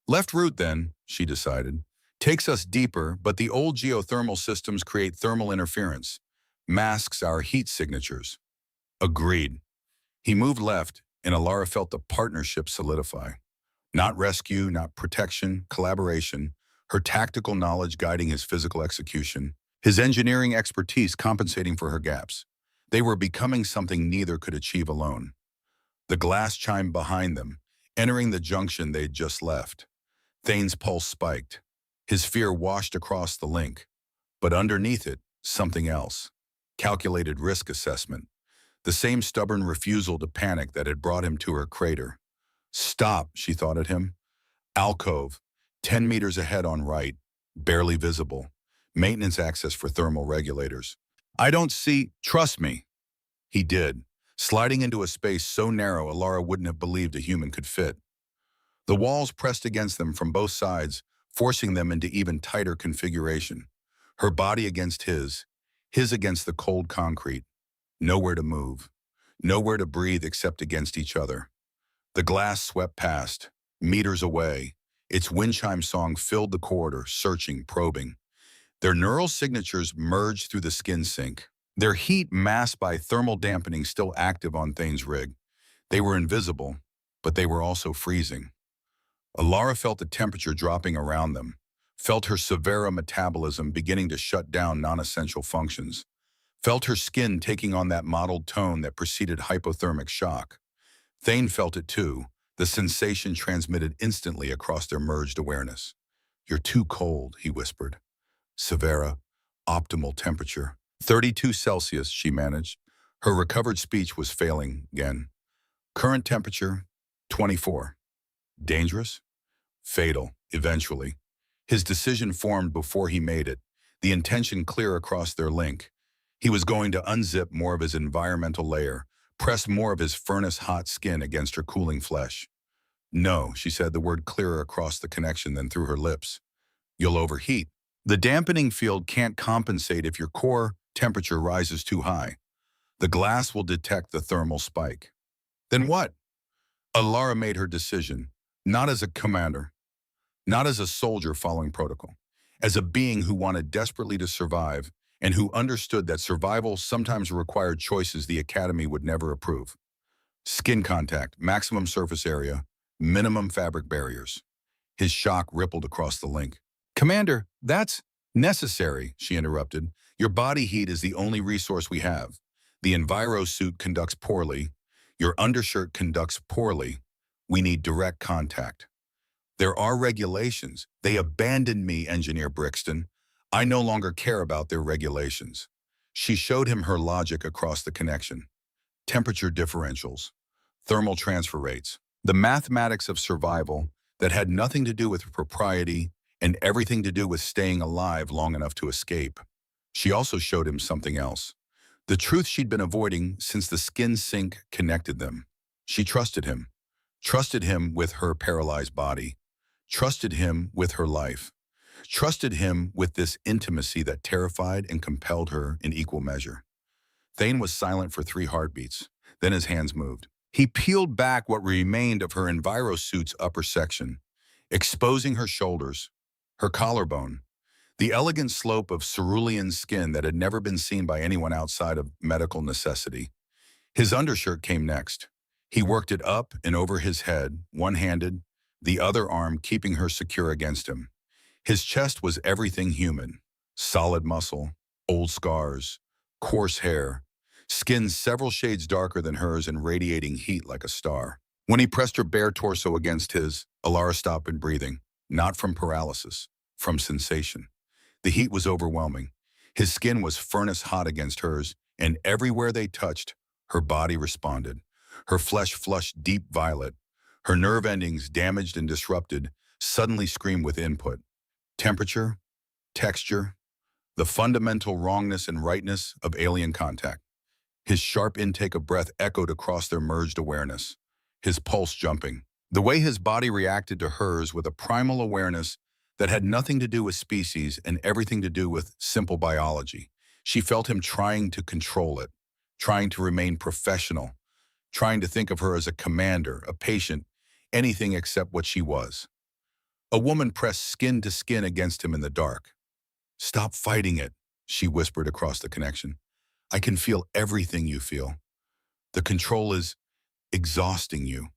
Left route then, she decided. Takes us deeper, but the old geothermal systems create thermal interference. Masks our heat signatures. Agreed. He moved left, and Alara felt the partnership solidify. Not rescue, not protection, collaboration. Her tactical knowledge guiding his physical execution. His engineering expertise compensating for her gaps. They were becoming something neither could achieve alone. The glass chimed behind them, entering the junction they'd just left. Thane's pulse spiked. His fear washed across the link. But underneath it, something else. Calculated risk assessment. The same stubborn refusal to panic that had brought him to her crater. "Stop," she thought at him. Alcove, 10 meters ahead on right, barely visible. Maintenance access for thermal regulators. "I don't see, trust me." He did, sliding into a space so narrow Alara wouldn't have believed a human could fit. The walls pressed against them from both sides, forcing them into even tighter configuration. Her body against his against the cold concrete. Nowhere to move, nowhere to breathe except against each other. The glass swept past, meters away. Its wind chime song filled the corridor, searching, probing. Their neural signatures merged through the skin sink. Their heat masked by thermal dampening still active on Thane's rig. They were invisible, but they were also freezing. Alara felt the temperature dropping around them, felt her Severa metabolism beginning to shut down non-essential functions, felt her skin taking on that mottled tone that preceded hypothermic shock. Thane felt it too, the sensation transmitted instantly across their merged awareness. "You're too cold," he whispered. "Severa, optimal temperature." 32 Celsius, she managed. Her recovered speech was failing again. "Current temperature, 24. Dangerous? Fatal, eventually." His decision formed before he made it, the intention clear across their link. He was going to unzip more of his environmental layer, press more of his furnace-hot skin against her cooling flesh. "No," she said, the word clearer across the connection than through her lips. "You'll overheat. The dampening field can't compensate if your core temperature rises too high. The glass will detect the thermal spike." "Then what?" Alara made her decision, not as a commander, not as a soldier following protocol, as a being who wanted desperately to survive and who understood that survival sometimes required choices the Academy would never approve. Skin contact, maximum surface area, minimum fabric barriers. His shock rippled across the link. Commander, that's necessary, she interrupted. Your body heat is the only resource we have. The enviro suit conducts poorly. Your undershirt conducts poorly. We need direct contact. There are regulations. They abandoned me, Engineer Brixton. I no longer care about their regulations. She showed him her logic across the connection. Temperature differentials, thermal transfer rates, the mathematics of survival that had nothing to do with propriety and everything to do with staying alive long enough to escape. She also showed him something else. The truth she'd been avoiding since the skin sync connected them. She trusted him with her paralyzed body, trusted him with her life, trusted him with this intimacy that terrified and compelled her in equal measure. Thane was silent for 3 heartbeats. Then his hands moved. He peeled back what remained of her envirosuit's upper section, exposing her shoulders, her collarbone, the elegant slope of cerulean skin that had never been seen by anyone outside of medical necessity. His undershirt came next. He worked it up and over his head, one-handed, the other arm keeping her secure against him. His chest was everything human. Solid muscle, old scars, coarse hair, skin several shades darker than hers and radiating heat like a star. When he pressed her bare torso against his, Alara stopped in breathing, not from paralysis, from sensation. The heat was overwhelming. His skin was furnace hot against hers, and everywhere they touched, her body responded. Her flesh flushed deep violet. Her nerve endings, damaged and disrupted, suddenly screamed with input. Temperature, texture, the fundamental wrongness and rightness of alien contact. His sharp intake of breath echoed across their merged awareness, his pulse jumping. The way his body reacted to hers with a primal awareness that had nothing to do with species and everything to do with simple biology. She felt him trying to control it, trying to remain professional, trying to think of her as a commander, a patient, anything except what she was. A woman pressed skin to skin against him in the dark. "Stop fighting it," she whispered across the connection. "I can feel everything you feel. The control is exhausting you.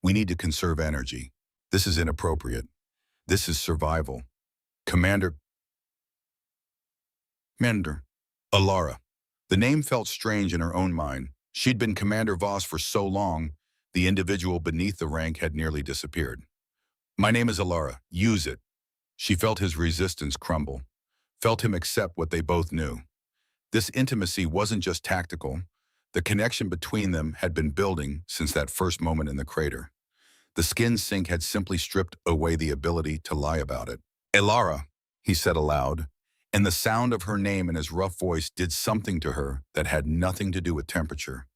We need to conserve energy. This is inappropriate. This is survival. Commander. Alara." The name felt strange in her own mind. She'd been Commander Voss for so long, the individual beneath the rank had nearly disappeared. "My name is Alara. Use it." She felt his resistance crumble, felt him accept what they both knew. This intimacy wasn't just tactical. The connection between them had been building since that first moment in the crater. The skin sync had simply stripped away the ability to lie about it. "Alara," he said aloud, and the sound of her name in his rough voice did something to her that had nothing to do with temperature.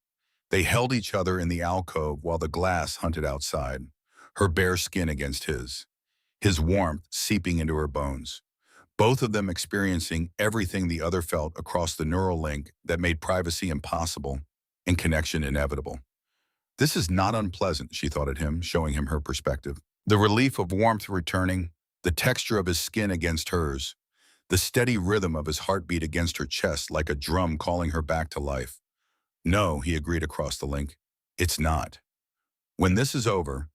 They held each other in the alcove while the glass hunted outside, her bare skin against his warmth seeping into her bones. Both of them experiencing everything the other felt across the neural link that made privacy impossible and connection inevitable. This is not unpleasant, she thought at him, showing him her perspective. The relief of warmth returning, the texture of his skin against hers, the steady rhythm of his heartbeat against her chest like a drum calling her back to life. "No," he agreed across the link. "It's not. When this is over,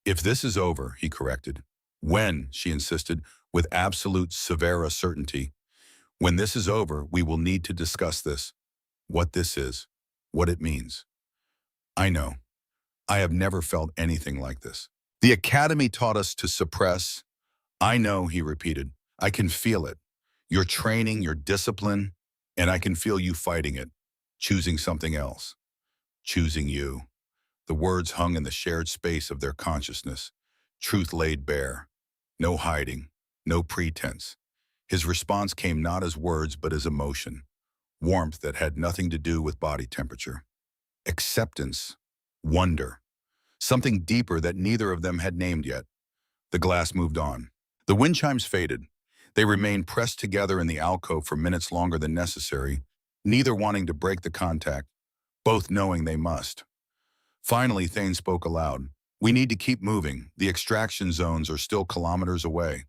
if this is over," he corrected. "When," she insisted, with absolute severe certainty. "When this is over, we will need to discuss this. What this is. What it means. I know. I have never felt anything like this. The Academy taught us to suppress." "I know," he repeated. "I can feel it. Your training, your discipline, and I can feel you fighting it, choosing something else. Choosing you." The words hung in the shared space of their consciousness, truth laid bare. No hiding, no pretense. His response came not as words but as emotion, warmth that had nothing to do with body temperature. Acceptance, wonder, something deeper that neither of them had named yet. The glass moved on. The wind chimes faded. They remained pressed together in the alcove for minutes longer than necessary, neither wanting to break the contact, both knowing they must. Finally, Thane spoke aloud. "We need to keep moving. The extraction zones are still kilometers away."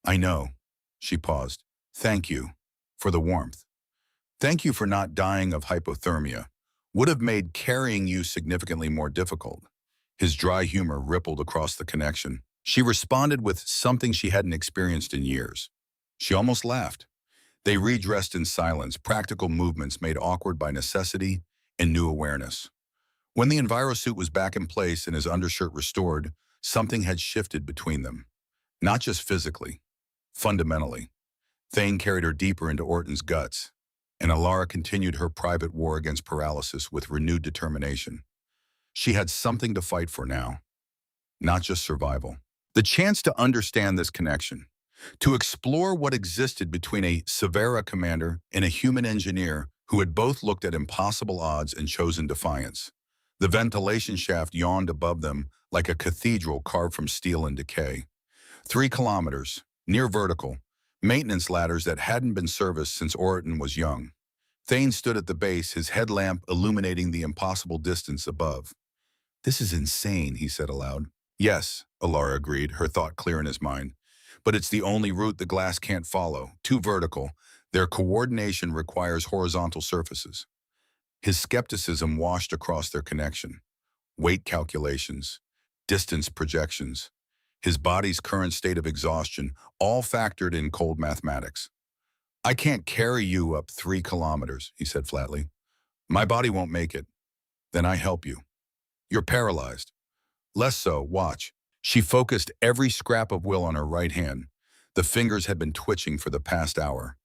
"I know." She paused. "Thank you for the warmth. Thank you for not dying of hypothermia. Would have made carrying you significantly more difficult." His dry humor rippled across the connection. She responded with something she hadn't experienced in years. She almost laughed. They redressed in silence, practical movements made awkward by necessity and new awareness. When the envirosuit was back in place and his undershirt restored, something had shifted between them. Not just physically, fundamentally. Thane carried her deeper into Orton's guts, and Alara continued her private war against paralysis with renewed determination. She had something to fight for now, not just survival. The chance to understand this connection, to explore what existed between a Severa commander and a human engineer who had both looked at impossible odds and chosen defiance. The ventilation shaft yawned above them like a cathedral carved from steel and decay. 3 kilometers, near vertical, maintenance ladders that hadn't been serviced since Orton was young. Thane stood at the base, his headlamp illuminating the impossible distance above. "This is insane," he said aloud. "Yes," Alara agreed, her thought clear in his mind. "But it's the only route the glass can't follow. Too vertical. Their coordination requires horizontal surfaces." His skepticism washed across their connection. Weight calculations, distance projections, his body's current state of exhaustion, all factored in cold mathematics. "I can't carry you up 3 kilometers, he said flatly. "My body won't make it. Then I help you. You're paralyzed." "Less so, watch." She focused every scrap of will on her right hand. The fingers had been twitching for the past hour,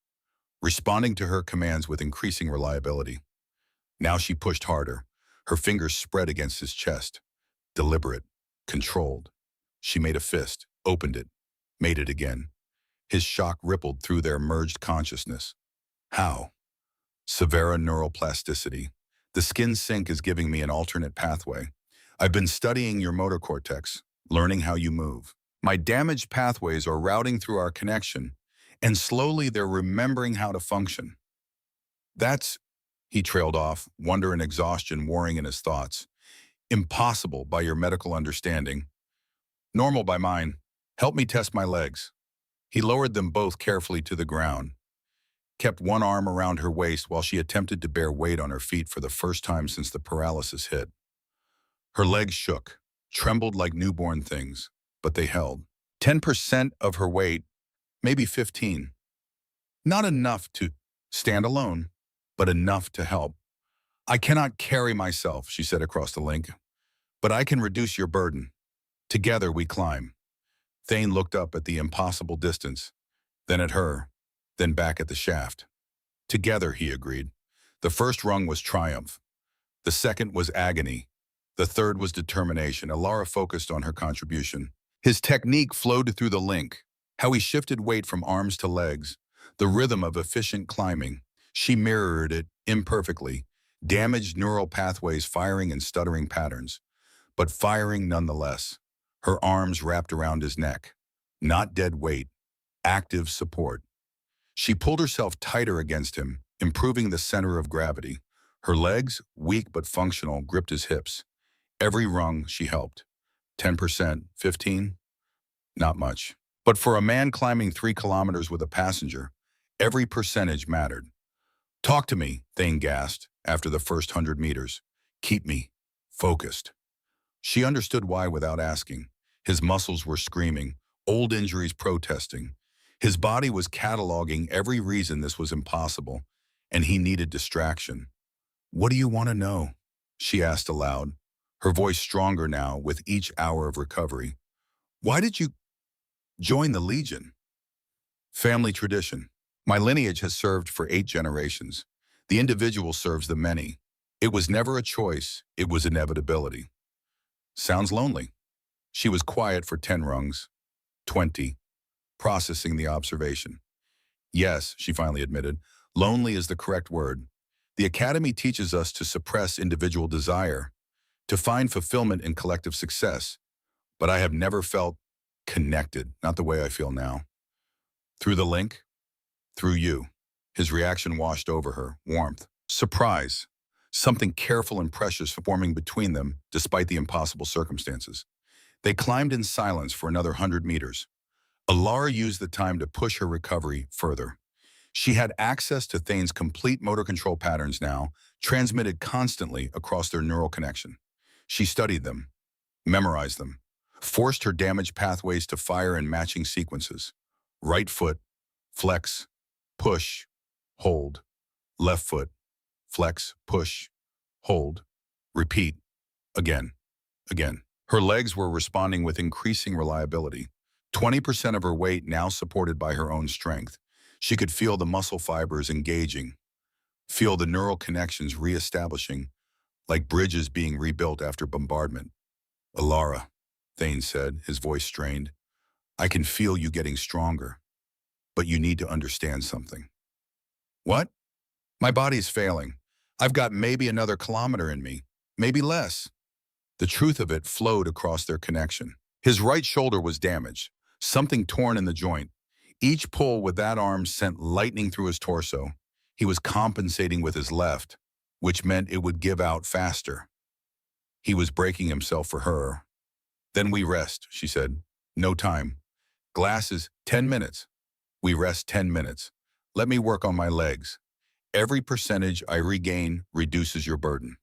responding to her commands with increasing reliability. Now she pushed harder, her fingers spread against his chest. Deliberate, controlled. She made a fist, opened it, made it again. His shock rippled through their merged consciousness. How? Severa neuroplasticity. The skin sync is giving me an alternate pathway. I've been studying your motor cortex, learning how you move. My damaged pathways are routing through our connection, and slowly they're remembering how to function. That's, he trailed off, wonder and exhaustion warring in his thoughts. Impossible by your medical understanding. Normal by mine. Help me test my legs. He lowered them both carefully to the ground, kept one arm around her waist while she attempted to bear weight on her feet for the first time since the paralysis hit. Her legs shook, trembled like newborn things, but they held. 10% of her weight, maybe 15. Not enough to stand alone, but enough to help. "I cannot carry myself," she said across the link, "but I can reduce your burden. Together we climb." Thane looked up at the impossible distance, then at her, then back at the shaft. "Together," he agreed. The first rung was triumph. The second was agony. The third was determination. Alara focused on her contribution. His technique flowed through the link, how he shifted weight from arms to legs, the rhythm of efficient climbing. She mirrored it imperfectly, damaged neural pathways firing in stuttering patterns, but firing nonetheless. Her arms wrapped around his neck. Not dead weight, active support. She pulled herself tighter against him, improving the center of gravity. Her legs, weak but functional, gripped his hips. Every rung she helped. 10%, 15? Not much. But for a man climbing 3 kilometers with a passenger, every percentage mattered. "Talk to me," Thane gasped after the first 100 meters. "Keep me focused." She understood why without asking. His muscles were screaming, old injuries protesting. His body was cataloging every reason this was impossible, and he needed distraction. "What do you want to know?" she asked aloud, her voice stronger now with each hour of recovery. "Why did you join the Legion?" "Family tradition. My lineage has served for 8 generations. The individual serves the many. It was never a choice, it was inevitability." "Sounds lonely." She was quiet for 10 rungs, 20, processing the observation. "Yes," she finally admitted, "lonely is the correct word. The Academy teaches us to suppress individual desire, to find fulfillment in collective success. But I have never felt connected, not the way I feel now." "Through the link?" "Through you." His reaction washed over her, warmth, surprise, something careful and precious forming between them despite the impossible circumstances. They climbed in silence for another 100 meters. Alara used the time to push her recovery further. She had access to Thane's complete motor control patterns now, transmitted constantly across their neural connection. She studied them, memorized them, forced her damaged pathways to fire in matching sequences. Right foot, flex, push, hold. Left foot, flex, push, hold. Repeat, again, again. Her legs were responding with increasing reliability. 20% of her weight now supported by her own strength. She could feel the muscle fibers engaging, feel the neural connections reestablishing, like bridges being rebuilt after bombardment. Alara, Thane said, his voice strained, I can feel you getting stronger, but you need to understand something. What? My body's failing. I've got maybe another kilometer in me, maybe less. The truth of it flowed across their connection. His right shoulder was damaged, something torn in the joint. Each pull with that arm sent lightning through his torso. He was compensating with his left, which meant it would give out faster. He was breaking himself for her. Then we rest, she said. No time. Glasses, 10 minutes. We rest 10 minutes. Let me work on my legs. Every percentage I regain reduces your burden.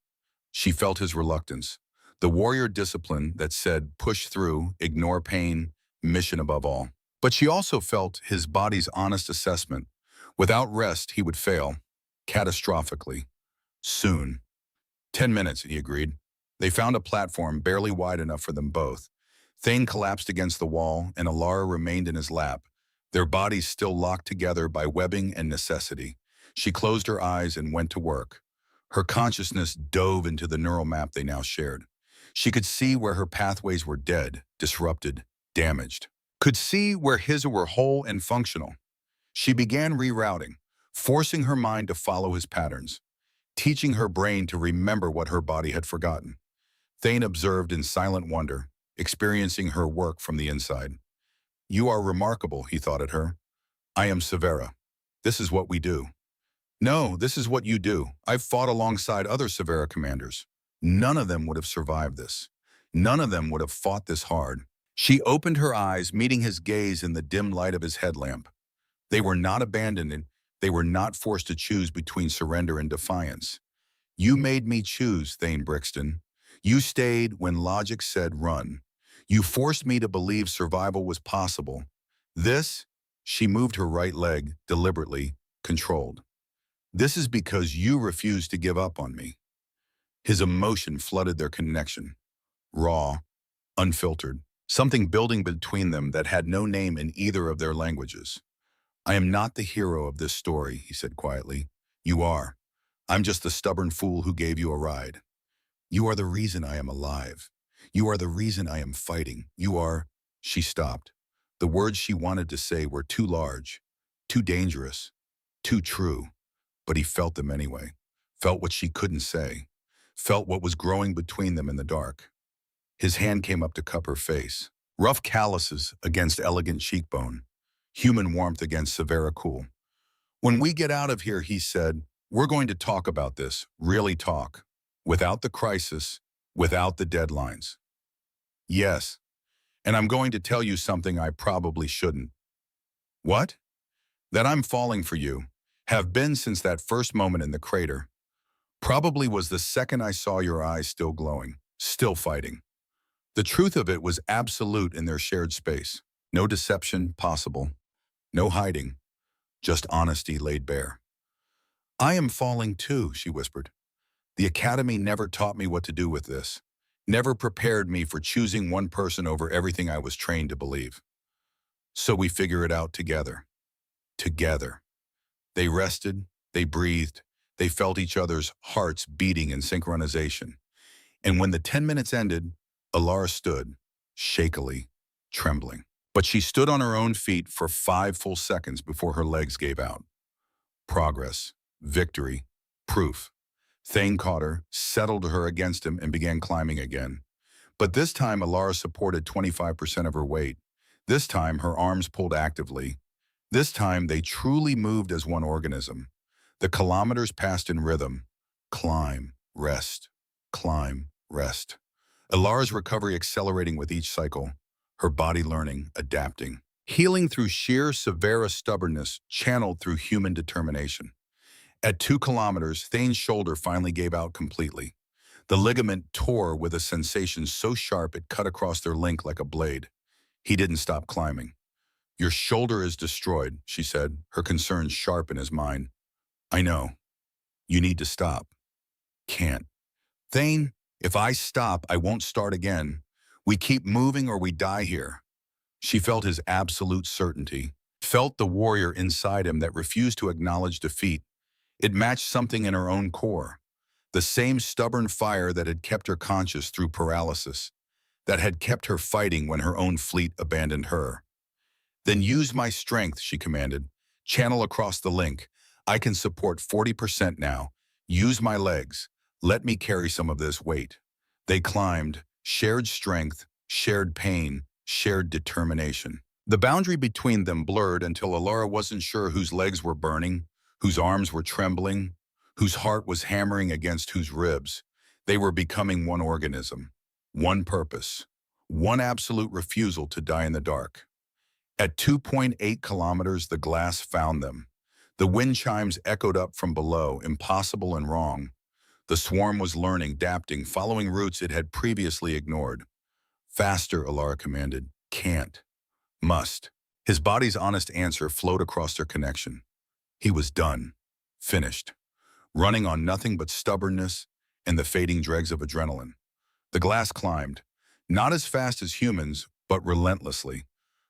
She felt his reluctance, the warrior discipline that said push through, ignore pain, mission above all. But she also felt his body's honest assessment. Without rest, he would fail, catastrophically, soon. 10 minutes, he agreed. They found a platform barely wide enough for them both. Thane collapsed against the wall, and Alara remained in his lap, their bodies still locked together by webbing and necessity. She closed her eyes and went to work. Her consciousness dove into the neural map they now shared. She could see where her pathways were dead, disrupted, damaged. Could see where his were whole and functional. She began rerouting, forcing her mind to follow his patterns, teaching her brain to remember what her body had forgotten. Thane observed in silent wonder, experiencing her work from the inside. You are remarkable, he thought at her. I am Severa. This is what we do. No, this is what you do. I've fought alongside other Severa commanders. None of them would have survived this. None of them would have fought this hard. She opened her eyes, meeting his gaze in the dim light of his headlamp. They were not abandoned. They were not forced to choose between surrender and defiance. You made me choose, Thane Brixton. You stayed when logic said run. You forced me to believe survival was possible. This, she moved her right leg, deliberately, controlled. This is because you refused to give up on me. His emotion flooded their connection. Raw, unfiltered, something building between them that had no name in either of their languages. I am not the hero of this story, he said quietly. You are. I'm just the stubborn fool who gave you a ride. You are the reason I am alive. You are the reason I am fighting. You are... She stopped. The words she wanted to say were too large, too dangerous, too true. But he felt them anyway. Felt what she couldn't say. Felt what was growing between them in the dark. His hand came up to cup her face. Rough calluses against elegant cheekbone. Human warmth against Severa cool. When we get out of here, he said, we're going to talk about this, really talk. Without the crisis, without the deadlines. Yes, and I'm going to tell you something I probably shouldn't. What? That I'm falling for you, have been since that first moment in the crater. Probably was the second I saw your eyes still glowing, still fighting. The truth of it was absolute in their shared space. No deception possible, no hiding, just honesty laid bare. I am falling too, she whispered. The academy never taught me what to do with this, never prepared me for choosing one person over everything I was trained to believe. So we figure it out together. Together. They rested, they breathed, they felt each other's hearts beating in synchronization. And when the 10 minutes ended, Alara stood, shakily, trembling. But she stood on her own feet for 5 full seconds before her legs gave out. Progress, victory, proof. Thane caught her, settled her against him, and began climbing again. But this time, Alara supported 25% of her weight. This time, her arms pulled actively. This time, they truly moved as one organism. The kilometers passed in rhythm. Climb, rest, climb, rest. Alara's recovery accelerating with each cycle, her body learning, adapting. Healing through sheer Severa stubbornness, channeled through human determination. At 2 kilometers, Thane's shoulder finally gave out completely. The ligament tore with a sensation so sharp it cut across their link like a blade. He didn't stop climbing. "Your shoulder is destroyed," she said, her concerns sharp in his mind. "I know. You need to stop." "Can't." "Thane, if I stop, I won't start again. We keep moving or we die here." She felt his absolute certainty, felt the warrior inside him that refused to acknowledge defeat. It matched something in her own core, the same stubborn fire that had kept her conscious through paralysis, that had kept her fighting when her own fleet abandoned her. "Then use my strength," she commanded. "Channel across the link. I can support 40% now. Use my legs. Let me carry some of this weight." They climbed, shared strength, shared pain, shared determination. The boundary between them blurred until Alara wasn't sure whose legs were burning, whose arms were trembling, whose heart was hammering against whose ribs. They were becoming one organism, one purpose, one absolute refusal to die in the dark. At 2.8 kilometers, the glass found them. The wind chimes echoed up from below, impossible and wrong. The swarm was learning, adapting, following routes it had previously ignored. "Faster," Alara commanded. "Can't." "Must." His body's honest answer flowed across their connection. He was done. Finished. Running on nothing but stubbornness and the fading dregs of adrenaline. The glass climbed, not as fast as humans, but relentlessly.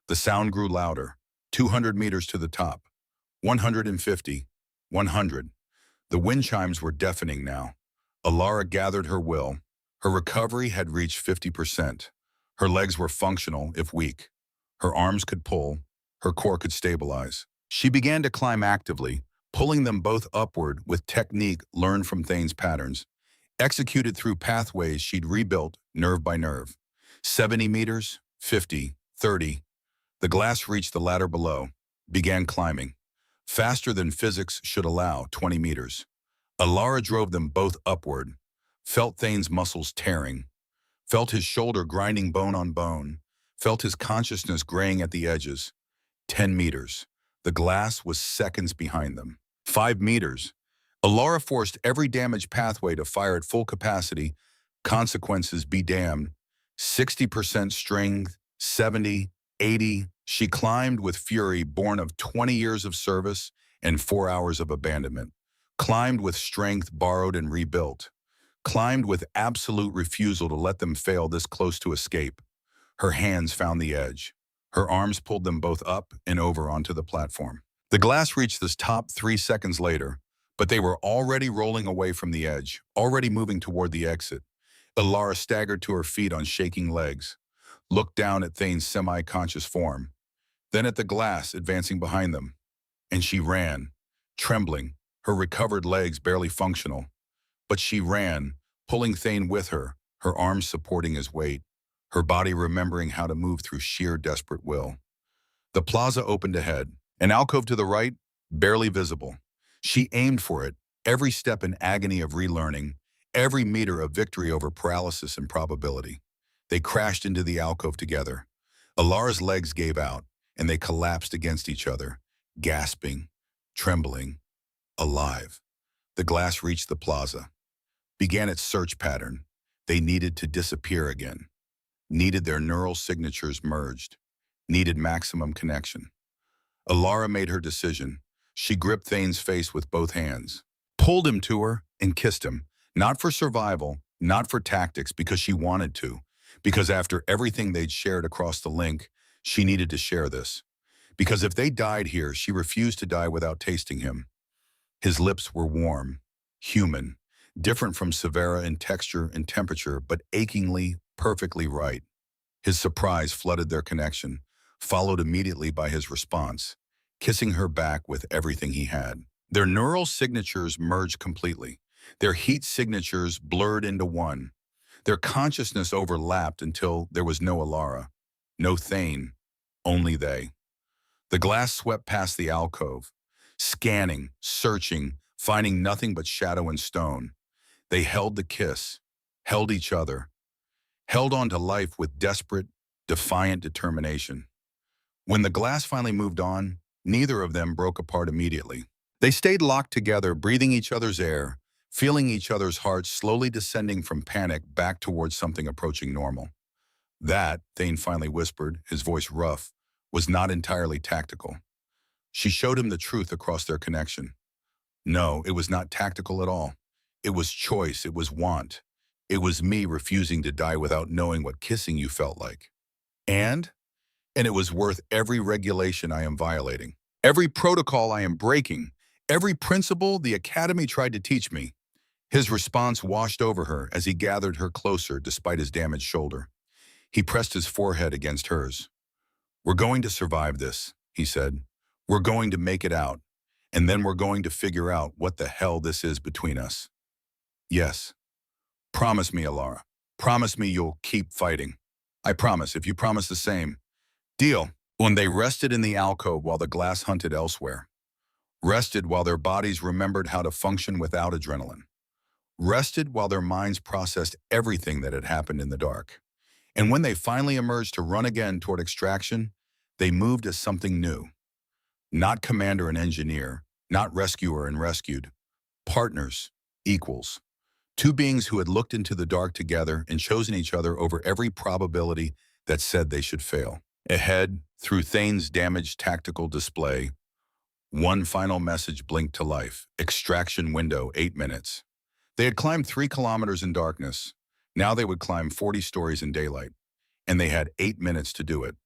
The sound grew louder. 200 meters to the top. 150. 100. The wind chimes were deafening now. Alara gathered her will. Her recovery had reached 50%. Her legs were functional, if weak. Her arms could pull. Her core could stabilize. She began to climb actively, pulling them both upward with technique learned from Thane's patterns, executed through pathways she'd rebuilt nerve by nerve. 70 meters, 50, 30. The glass reached the ladder below, began climbing. Faster than physics should allow, 20 meters. Alara drove them both upward, felt Thane's muscles tearing, felt his shoulder grinding bone on bone, felt his consciousness graying at the edges. 10 meters. The glass was seconds behind them. 5 meters. Alara forced every damaged pathway to fire at full capacity. Consequences be damned. 60% strength, 70, 80. She climbed with fury born of 20 years of service and 4 hours of abandonment. Climbed with strength borrowed and rebuilt. Climbed with absolute refusal to let them fail this close to escape. Her hands found the edge. Her arms pulled them both up and over onto the platform. The glass reached this top 3 seconds later, but they were already rolling away from the edge, already moving toward the exit. Alara staggered to her feet on shaking legs, looked down at Thane's semi-conscious form, then at the glass advancing behind them, and she ran, trembling, her recovered legs barely functional. But she ran, pulling Thane with her, her arms supporting his weight, her body remembering how to move through sheer desperate will. The plaza opened ahead, an alcove to the right, barely visible. She aimed for it, every step an agony of relearning, every meter of victory over paralysis and probability. They crashed into the alcove together. Alara's legs gave out, and they collapsed against each other, gasping, trembling, alive. The glass reached the plaza, began its search pattern. They needed to disappear again, needed their neural signatures merged, needed maximum connection. Alara made her decision. She gripped Thane's face with both hands, pulled him to her, and kissed him, not for survival, not for tactics, because she wanted to, because after everything they'd shared across the link, she needed to share this. Because if they died here, she refused to die without tasting him. His lips were warm, human, different from Severa in texture and temperature, but achingly, perfectly right. His surprise flooded their connection, followed immediately by his response, kissing her back with everything he had. Their neural signatures merged completely. Their heat signatures blurred into one. Their consciousness overlapped until there was no Alara, no Thane, only they. The glass swept past the alcove, scanning, searching, finding nothing but shadow and stone. They held the kiss, held each other, held on to life with desperate, defiant determination. When the glass finally moved on, neither of them broke apart immediately. They stayed locked together, breathing each other's air, feeling each other's hearts slowly descending from panic back towards something approaching normal. That, Thane finally whispered, his voice rough, was not entirely tactical. She showed him the truth across their connection. No, it was not tactical at all. It was choice, it was want. It was me refusing to die without knowing what kissing you felt like. And? And it was worth every regulation I am violating, every protocol I am breaking, every principle the Academy tried to teach me. His response washed over her as he gathered her closer despite his damaged shoulder. He pressed his forehead against hers. "We're going to survive this," he said. "We're going to make it out, and then we're going to figure out what the hell this is between us." "Yes. Promise me, Alara. Promise me you'll keep fighting." "I promise, if you promise the same." "Deal." When they rested in the alcove while the glass hunted elsewhere. Rested while their bodies remembered how to function without adrenaline. Rested while their minds processed everything that had happened in the dark. And when they finally emerged to run again toward extraction, they moved as something new. Not commander and engineer, not rescuer and rescued. Partners, equals. Two beings who had looked into the dark together and chosen each other over every probability that said they should fail. Ahead, through Thane's damaged tactical display, one final message blinked to life. Extraction window, 8 minutes. They had climbed 3 kilometers in darkness. Now they would climb 40 stories in daylight. And they had 8 minutes to do it.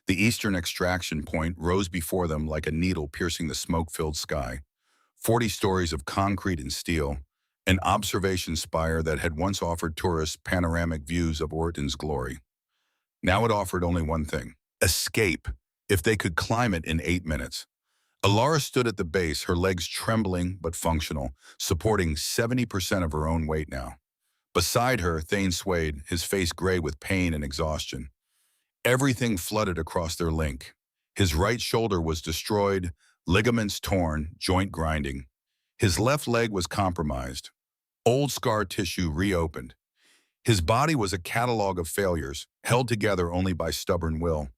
The eastern extraction point rose before them like a needle piercing the smoke-filled sky. 40 stories of concrete and steel, an observation spire that had once offered tourists panoramic views of Orton's glory. Now it offered only one thing: escape, if they could climb it in 8 minutes. Alara stood at the base, her legs trembling but functional, supporting 70% of her own weight now. Beside her, Thane swayed, his face gray with pain and exhaustion. Everything flooded across their link. His right shoulder was destroyed, ligaments torn, joint grinding. His left leg was compromised, old scar tissue reopened. His body was a catalog of failures, held together only by stubborn will.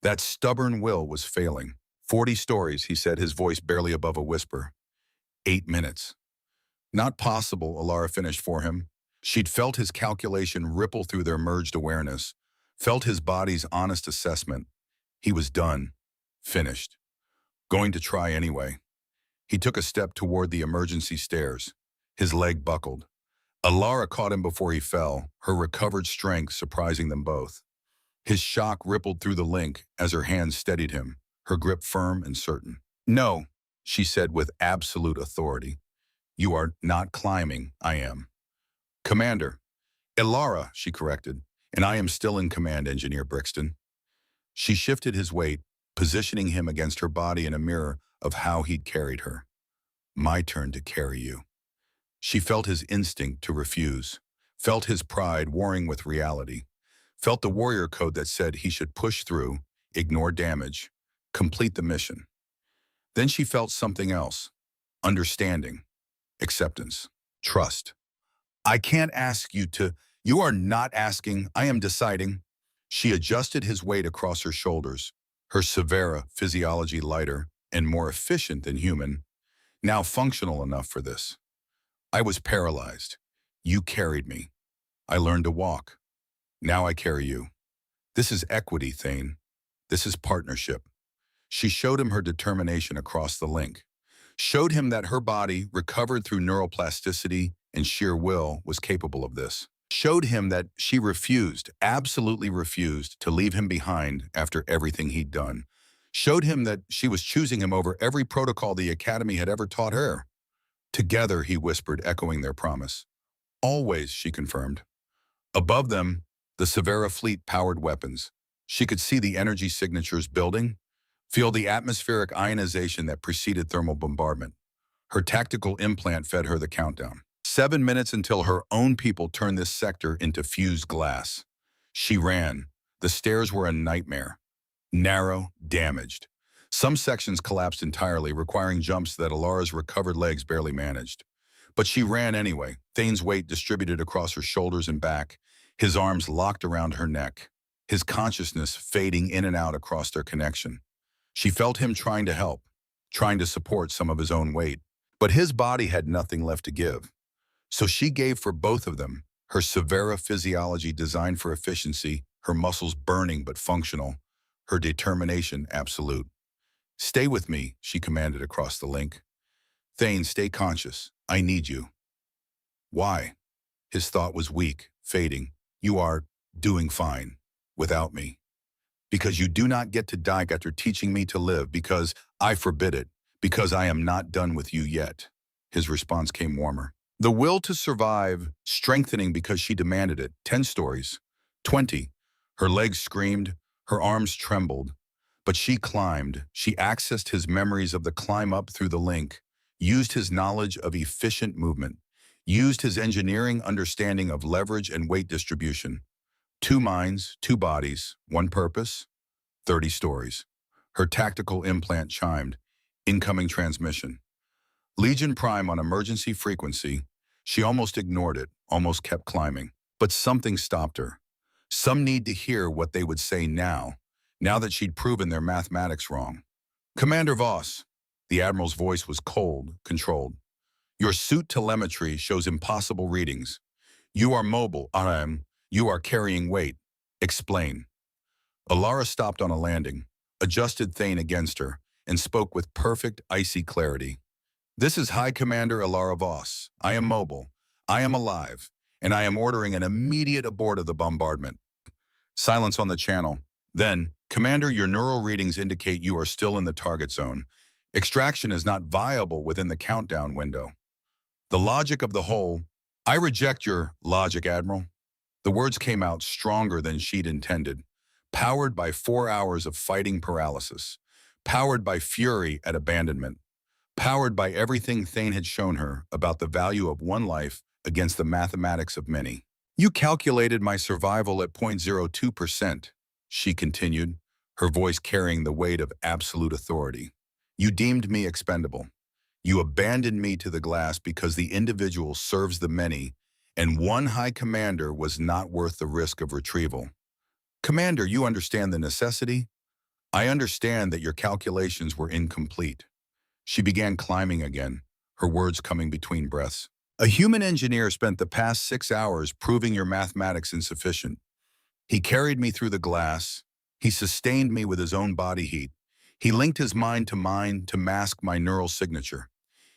That stubborn will was failing. 40 stories, he said, his voice barely above a whisper. 8 minutes. Not possible, Alara finished for him. She'd felt his calculation ripple through their merged awareness, felt his body's honest assessment. He was done. Finished. Going to try anyway. He took a step toward the emergency stairs. His leg buckled. Alara caught him before he fell, her recovered strength surprising them both. His shock rippled through the link as her hands steadied him, her grip firm and certain. "No," she said with absolute authority. "You are not climbing, I am." "Commander." "Alara," she corrected, "and I am still in command, Engineer Brixton." She shifted his weight, positioning him against her body in a mirror of how he'd carried her. "My turn to carry you." She felt his instinct to refuse, felt his pride warring with reality, felt the warrior code that said he should push through, ignore damage, complete the mission. Then she felt something else: understanding, acceptance, trust. "I can't ask you to." "You are not asking, I am deciding." She adjusted his weight across her shoulders, her severa physiology lighter and more efficient than human, now functional enough for this. "I was paralyzed. You carried me. I learned to walk. Now I carry you. This is equity, Thane. This is partnership." She showed him her determination across the link, showed him that her body, recovered through neuroplasticity and sheer will, was capable of this. Showed him that she refused, absolutely refused, to leave him behind after everything he'd done. Showed him that she was choosing him over every protocol the Academy had ever taught her. "Together," he whispered, echoing their promise. "Always," she confirmed. Above them, the Severa fleet powered weapons. She could see the energy signatures building, feel the atmospheric ionization that preceded thermal bombardment. Her tactical implant fed her the countdown. 7 minutes until her own people turned this sector into fused glass. She ran. The stairs were a nightmare. Narrow, damaged. Some sections collapsed entirely, requiring jumps that Alara's recovered legs barely managed. But she ran anyway, Thane's weight distributed across her shoulders and back, his arms locked around her neck, his consciousness fading in and out across their connection. She felt him trying to help, trying to support some of his own weight. But his body had nothing left to give. So she gave for both of them, her severa physiology designed for efficiency, her muscles burning but functional, her determination absolute. Stay with me, she commanded across the link. Thane, stay conscious. I need you. Why? His thought was weak, fading. You are doing fine without me. Because you do not get to die after teaching me to live, because I forbid it, because I am not done with you yet. His response came warmer. The will to survive, strengthening because she demanded it. 10 stories. 20. Her legs screamed, her arms trembled. But she climbed. She accessed his memories of the climb up through the link, used his knowledge of efficient movement, used his engineering understanding of leverage and weight distribution. 2 minds, 2 bodies, 1 purpose, 30 stories. Her tactical implant chimed. Incoming transmission. Legion Prime on emergency frequency. She almost ignored it, almost kept climbing. But something stopped her. Some need to hear what they would say now that she'd proven their mathematics wrong. Commander Voss. The Admiral's voice was cold, controlled. Your suit telemetry shows impossible readings. You are mobile, you are carrying weight. Explain. Alara stopped on a landing, adjusted Thane against her, and spoke with perfect, icy clarity. This is High Commander Alara Voss. I am mobile. I am alive. And I am ordering an immediate abort of the bombardment. Silence on the channel. Then, Commander, your neural readings indicate you are still in the target zone. Extraction is not viable within the countdown window. The logic of the whole. I reject your logic, Admiral. The words came out stronger than she'd intended. Powered by 4 hours of fighting paralysis. Powered by fury at abandonment. Powered by everything Thane had shown her about the value of one life against the mathematics of many. You calculated my survival at 0.02%, she continued, her voice carrying the weight of absolute authority. You deemed me expendable. You abandoned me to the glass because the individual serves the many, and one high commander was not worth the risk of retrieval. Commander, you understand the necessity? I understand that your calculations were incomplete. She began climbing again, her words coming between breaths. A human engineer spent the past 6 hours proving your mathematics insufficient. He carried me through the glass. He sustained me with his own body heat. He linked his mind to mine to mask my neural signature.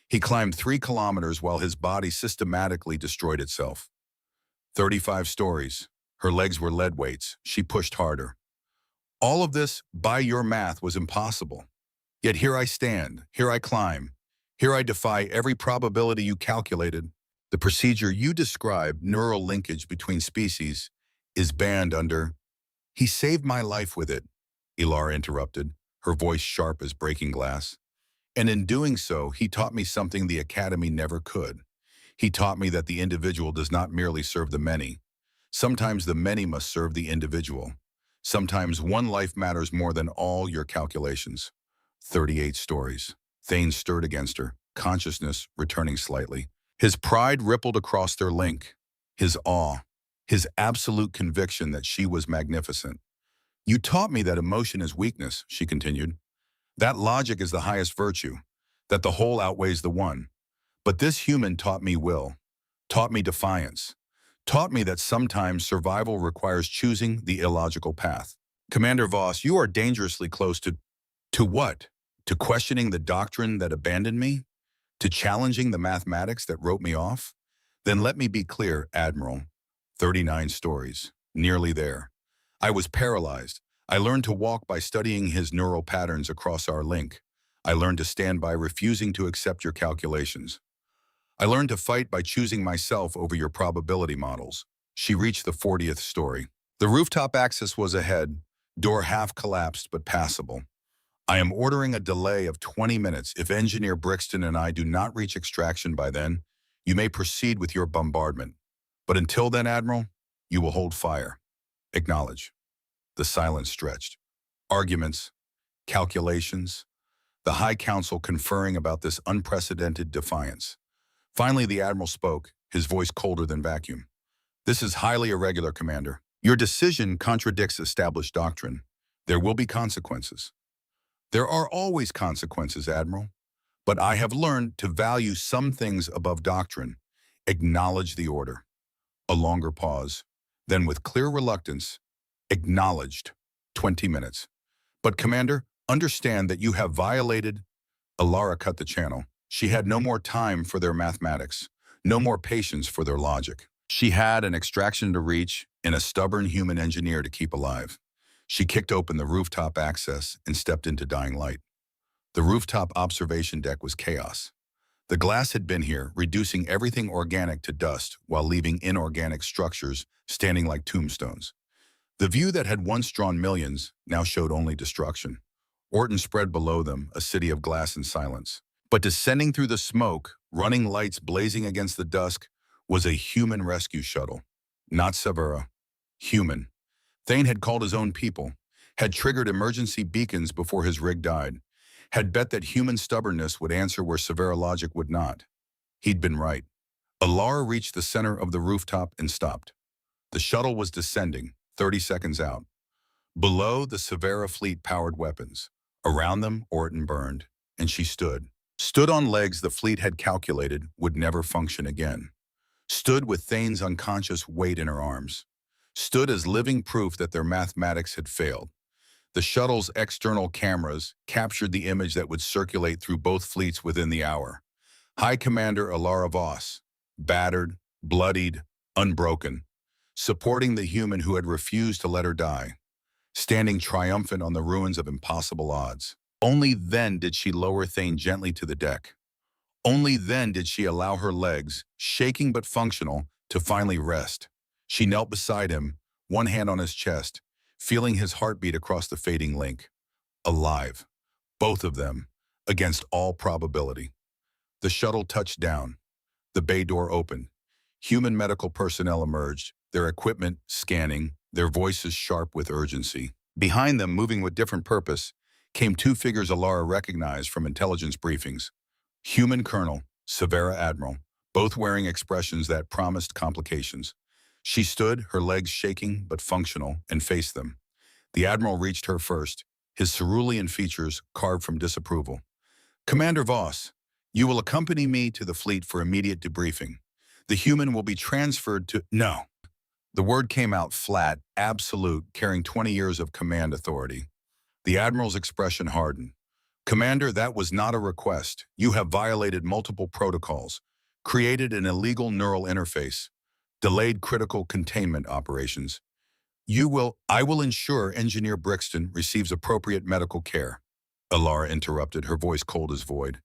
He climbed 3 kilometers while his body systematically destroyed itself. 35 stories. Her legs were lead weights. She pushed harder. All of this, by your math, was impossible. Yet here I stand, here I climb, here I defy every probability you calculated. The procedure you described, neural linkage between species, is banned under. He saved my life with it, Ilara interrupted, her voice sharp as breaking glass. And in doing so, he taught me something the Academy never could. He taught me that the individual does not merely serve the many. Sometimes the many must serve the individual. Sometimes one life matters more than all your calculations. 38 stories. Thane stirred against her, consciousness returning slightly. His pride rippled across their link. His awe. His absolute conviction that she was magnificent. You taught me that emotion is weakness, she continued. That logic is the highest virtue. That the whole outweighs the one. But this human taught me will. Taught me defiance. Taught me that sometimes survival requires choosing the illogical path. Commander Voss, you are dangerously close to what? To questioning the doctrine that abandoned me? To challenging the mathematics that wrote me off? Then let me be clear, Admiral. 39 stories. Nearly there. I was paralyzed. I learned to walk by studying his neural patterns across our link. I learned to stand by refusing to accept your calculations. I learned to fight by choosing myself over your probability models. She reached the 40th story. The rooftop access was ahead, door half collapsed but passable. I am ordering a delay of 20 minutes. If Engineer Brixton and I do not reach extraction by then, you may proceed with your bombardment. But until then, Admiral, you will hold fire. Acknowledge. The silence stretched. Arguments, calculations, the High Council conferring about this unprecedented defiance. Finally, the Admiral spoke, his voice colder than vacuum. This is highly irregular, Commander. Your decision contradicts established doctrine. There will be consequences. There are always consequences, Admiral. But I have learned to value some things above doctrine. Acknowledge the order. A longer pause. Then with clear reluctance, acknowledged. 20 minutes. But Commander, understand that you have violated. Alara cut the channel. She had no more time for their mathematics, no more patience for their logic. She had an extraction to reach and a stubborn human engineer to keep alive. She kicked open the rooftop access and stepped into dying light. The rooftop observation deck was chaos. The glass had been here, reducing everything organic to dust while leaving inorganic structures standing like tombstones. The view that had once drawn millions now showed only destruction. Orton spread below them, a city of glass and silence. But descending through the smoke, running lights blazing against the dusk, was a human rescue shuttle. Not Severa. Human. Thane had called his own people, had triggered emergency beacons before his rig died, had bet that human stubbornness would answer where Severa logic would not. He'd been right. Alara reached the center of the rooftop and stopped. The shuttle was descending, 30 seconds out. Below, the Severa fleet powered weapons. Around them, Orton burned, and she stood. Stood on legs the fleet had calculated would never function again. Stood with Thane's unconscious weight in her arms. Stood as living proof that their mathematics had failed. The shuttle's external cameras captured the image that would circulate through both fleets within the hour. High Commander Alara Voss, battered, bloodied, unbroken, supporting the human who had refused to let her die, standing triumphant on the ruins of impossible odds. Only then did she lower Thane gently to the deck. Only then did she allow her legs, shaking but functional, to finally rest. She knelt beside him, one hand on his chest, feeling his heartbeat across the fading link. Alive. Both of them, against all probability. The shuttle touched down. The bay door opened. Human medical personnel emerged, their equipment scanning, their voices sharp with urgency. Behind them, moving with different purpose, came two figures Alara recognized from intelligence briefings. Human Colonel, Severa Admiral, both wearing expressions that promised complications. She stood, her legs shaking but functional, and faced them. The Admiral reached her first, his cerulean features carved from disapproval. Commander Voss, you will accompany me to the fleet for immediate debriefing. The human will be transferred to— No. The word came out flat, absolute, carrying 20 years of command authority. The Admiral's expression hardened. Commander, that was not a request. You have violated multiple protocols, created an illegal neural interface, delayed critical containment operations. I will ensure Engineer Brixton receives appropriate medical care. Alara interrupted, her voice cold as void.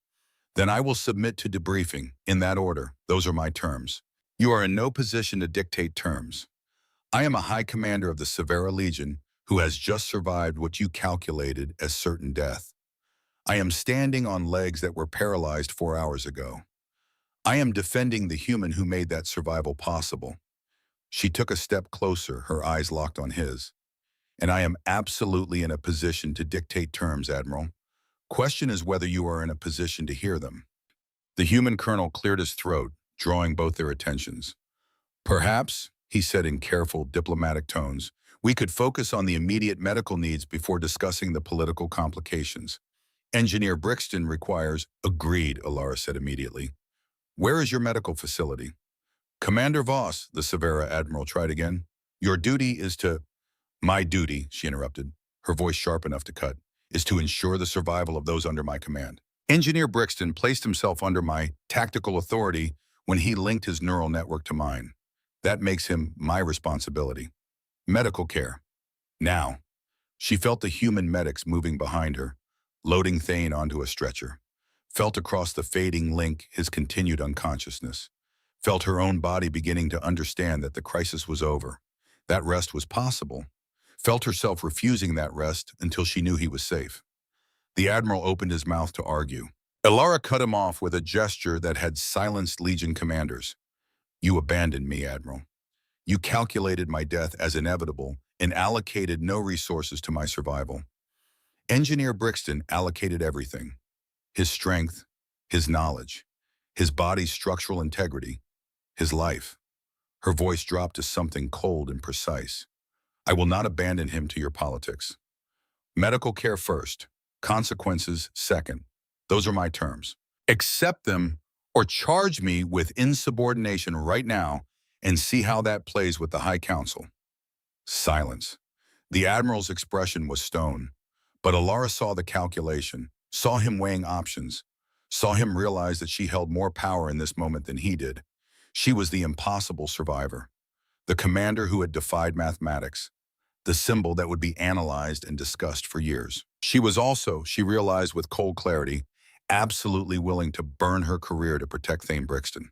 Then I will submit to debriefing, in that order. Those are my terms. You are in no position to dictate terms. I am a High Commander of the Severa Legion who has just survived what you calculated as certain death. I am standing on legs that were paralyzed 4 hours ago. I am defending the human who made that survival possible. She took a step closer, her eyes locked on his. And I am absolutely in a position to dictate terms, Admiral. Question is whether you are in a position to hear them. The human colonel cleared his throat, drawing both their attentions. Perhaps, he said in careful, diplomatic tones, we could focus on the immediate medical needs before discussing the political complications. Engineer Brixton requires— Agreed, Alara said immediately. Where is your medical facility? Commander Voss, the Severa Admiral tried again. Your duty is to— My duty, she interrupted, her voice sharp enough to cut, is to ensure the survival of those under my command. Engineer Brixton placed himself under my tactical authority when he linked his neural network to mine. That makes him my responsibility. Medical care. Now. She felt the human medics moving behind her, loading Thane onto a stretcher. Felt across the fading link his continued unconsciousness. Felt her own body beginning to understand that the crisis was over. That rest was possible. Felt herself refusing that rest until she knew he was safe. The Admiral opened his mouth to argue. Alara cut him off with a gesture that had silenced Legion commanders. You abandoned me, Admiral. You calculated my death as inevitable and allocated no resources to my survival. Engineer Brixton allocated everything. His strength, his knowledge, his body's structural integrity, his life. Her voice dropped to something cold and precise. I will not abandon him to your politics. Medical care first, consequences second. Those are my terms. Accept them or charge me with insubordination right now and see how that plays with the High Council. Silence. The Admiral's expression was stone, but Alara saw the calculation, saw him weighing options, saw him realize that she held more power in this moment than he did. She was the impossible survivor, the commander who had defied mathematics, the symbol that would be analyzed and discussed for years. She was also, she realized with cold clarity, absolutely willing to burn her career to protect Thane Brixton.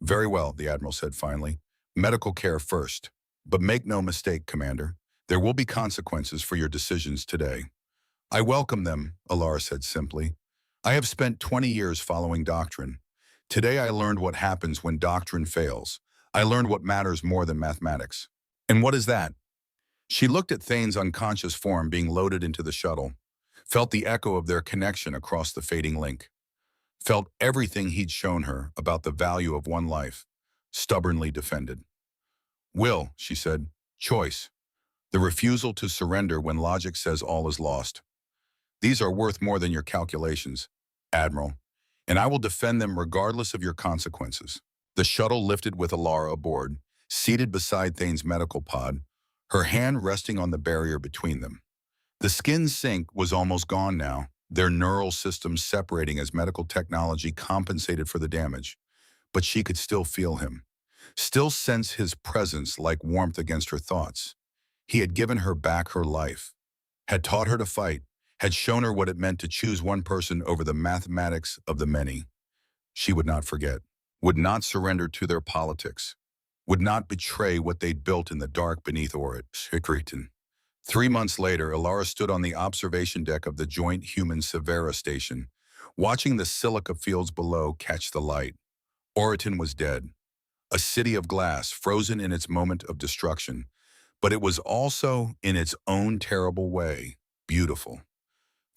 Very well, the Admiral said finally. Medical care first. But make no mistake, Commander. There will be consequences for your decisions today. I welcome them, Alara said simply. I have spent 20 years following doctrine. Today I learned what happens when doctrine fails. I learned what matters more than mathematics. And what is that? She looked at Thane's unconscious form being loaded into the shuttle, felt the echo of their connection across the fading link, felt everything he'd shown her about the value of one life, stubbornly defended. Will, she said, choice. The refusal to surrender when logic says all is lost. These are worth more than your calculations, Admiral, and I will defend them regardless of your consequences. The shuttle lifted with Alara aboard, seated beside Thane's medical pod, her hand resting on the barrier between them. The skin sink was almost gone now, their neural systems separating as medical technology compensated for the damage. But she could still feel him, still sense his presence like warmth against her thoughts. He had given her back her life, had taught her to fight, had shown her what it meant to choose one person over the mathematics of the many. She would not forget, would not surrender to their politics, would not betray what they'd built in the dark beneath Orit. 3 months later, Alara stood on the observation deck of the Joint Human-Severa station, watching the silica fields below catch the light. Oriton was dead, a city of glass frozen in its moment of destruction, but it was also, in its own terrible way, beautiful.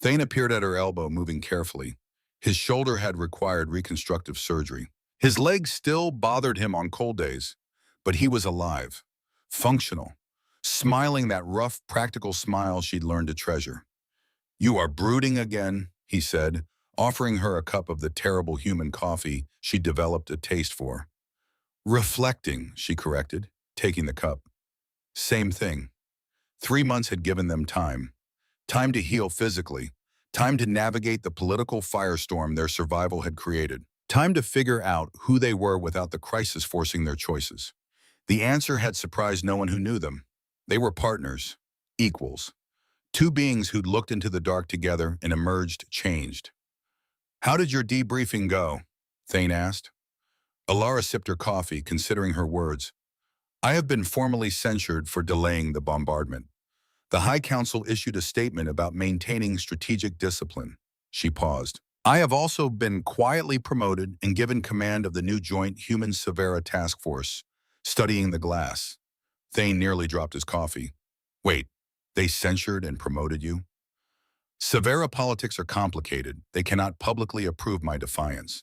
Thane appeared at her elbow, moving carefully. His shoulder had required reconstructive surgery. His legs still bothered him on cold days, but he was alive, functional, smiling that rough, practical smile she'd learned to treasure. You are brooding again, he said, offering her a cup of the terrible human coffee she'd developed a taste for. Reflecting, she corrected, taking the cup. Same thing. 3 months had given them time. Time to heal physically. Time to navigate the political firestorm their survival had created. Time to figure out who they were without the crisis forcing their choices. The answer had surprised no one who knew them. They were partners, equals. Two beings who'd looked into the dark together and emerged changed. How did your debriefing go? Thane asked. Alara sipped her coffee, considering her words. I have been formally censured for delaying the bombardment. The High Council issued a statement about maintaining strategic discipline. She paused. I have also been quietly promoted and given command of the new Joint Human-Severa Task Force, studying the glass. Thane nearly dropped his coffee. Wait, they censured and promoted you? Severa politics are complicated. They cannot publicly approve my defiance,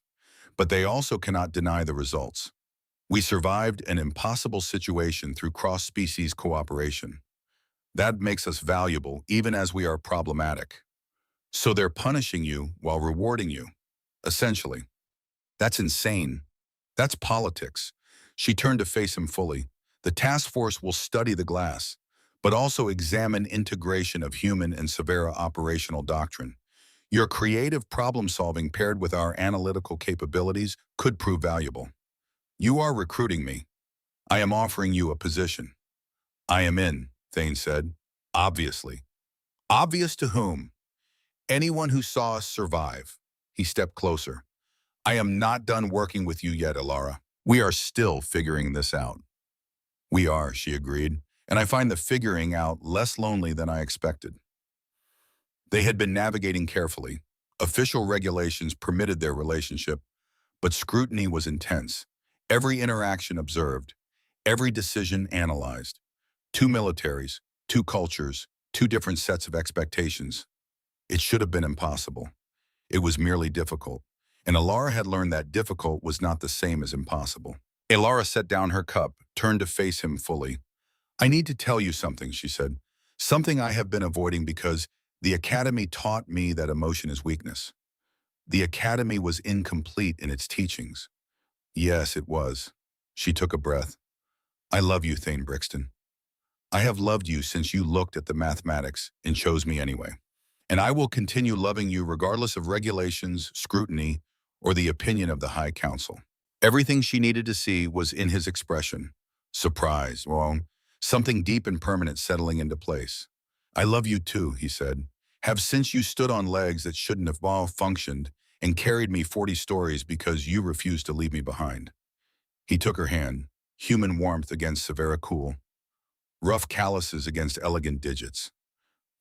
but they also cannot deny the results. We survived an impossible situation through cross-species cooperation. That makes us valuable even as we are problematic. So they're punishing you while rewarding you, essentially. That's insane. That's politics. She turned to face him fully. The task force will study the glass, but also examine integration of human and Severa operational doctrine. Your creative problem-solving paired with our analytical capabilities could prove valuable. You are recruiting me. I am offering you a position. I am in, Thane said. Obviously. Obvious to whom? Anyone who saw us survive. He stepped closer. I am not done working with you yet, Alara. We are still figuring this out. We are, she agreed, and I find the figuring out less lonely than I expected. They had been navigating carefully. Official regulations permitted their relationship, but scrutiny was intense. Every interaction observed, every decision analyzed. 2 militaries, 2 cultures, 2 different sets of expectations. It should have been impossible. It was merely difficult, and Alara had learned that difficult was not the same as impossible. Alara set down her cup, turned to face him fully. I need to tell you something, she said. Something I have been avoiding because the Academy taught me that emotion is weakness. The academy was incomplete in its teachings. Yes, it was. She took a breath. I love you, Thane Brixton. I have loved you since you looked at the mathematics and chose me anyway. And I will continue loving you regardless of regulations, scrutiny, or the opinion of the High Council. Everything she needed to see was in his expression. Surprise, well, something deep and permanent settling into place. I love you too, he said. Have since you stood on legs that shouldn't have malfunctioned and carried me 40 stories because you refused to leave me behind. He took her hand, human warmth against severe cool, rough calluses against elegant digits.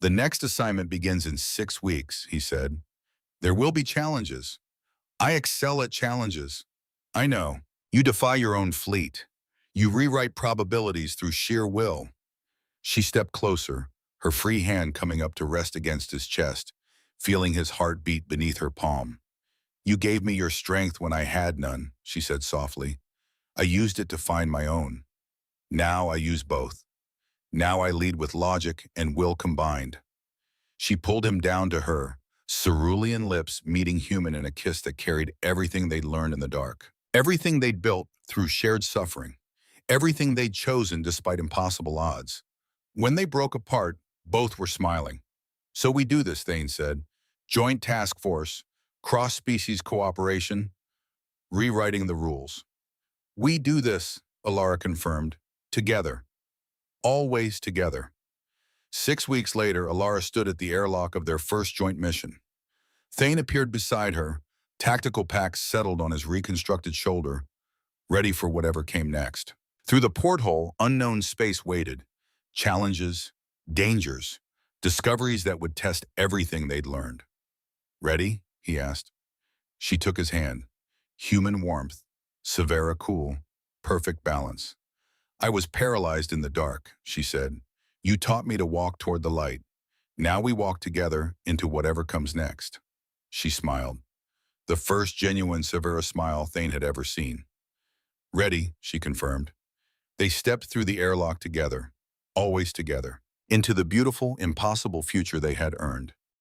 The next assignment begins in 6 weeks, he said. There will be challenges. I excel at challenges. I know. You defy your own fleet. You rewrite probabilities through sheer will. She stepped closer, her free hand coming up to rest against his chest, feeling his heart beat beneath her palm. You gave me your strength when I had none, she said softly. I used it to find my own. Now I use both. Now I lead with logic and will combined. She pulled him down to her, cerulean lips meeting human in a kiss that carried everything they'd learned in the dark. Everything they'd built through shared suffering. Everything they'd chosen despite impossible odds. When they broke apart, both were smiling. So we do this, Thane said. Joint task force, cross-species cooperation, rewriting the rules. We do this, Alara confirmed, together. Always together. 6 weeks later, Alara stood at the airlock of their first joint mission. Thane appeared beside her, tactical packs settled on his reconstructed shoulder, ready for whatever came next. Through the porthole, unknown space waited. Challenges, dangers, discoveries that would test everything they'd learned. Ready? He asked. She took his hand. Human warmth, severe cool, perfect balance. I was paralyzed in the dark, she said. You taught me to walk toward the light. Now we walk together into whatever comes next. She smiled. The first genuine severe smile Thane had ever seen. Ready, she confirmed. They stepped through the airlock together, always together, into the beautiful, impossible future they had earned.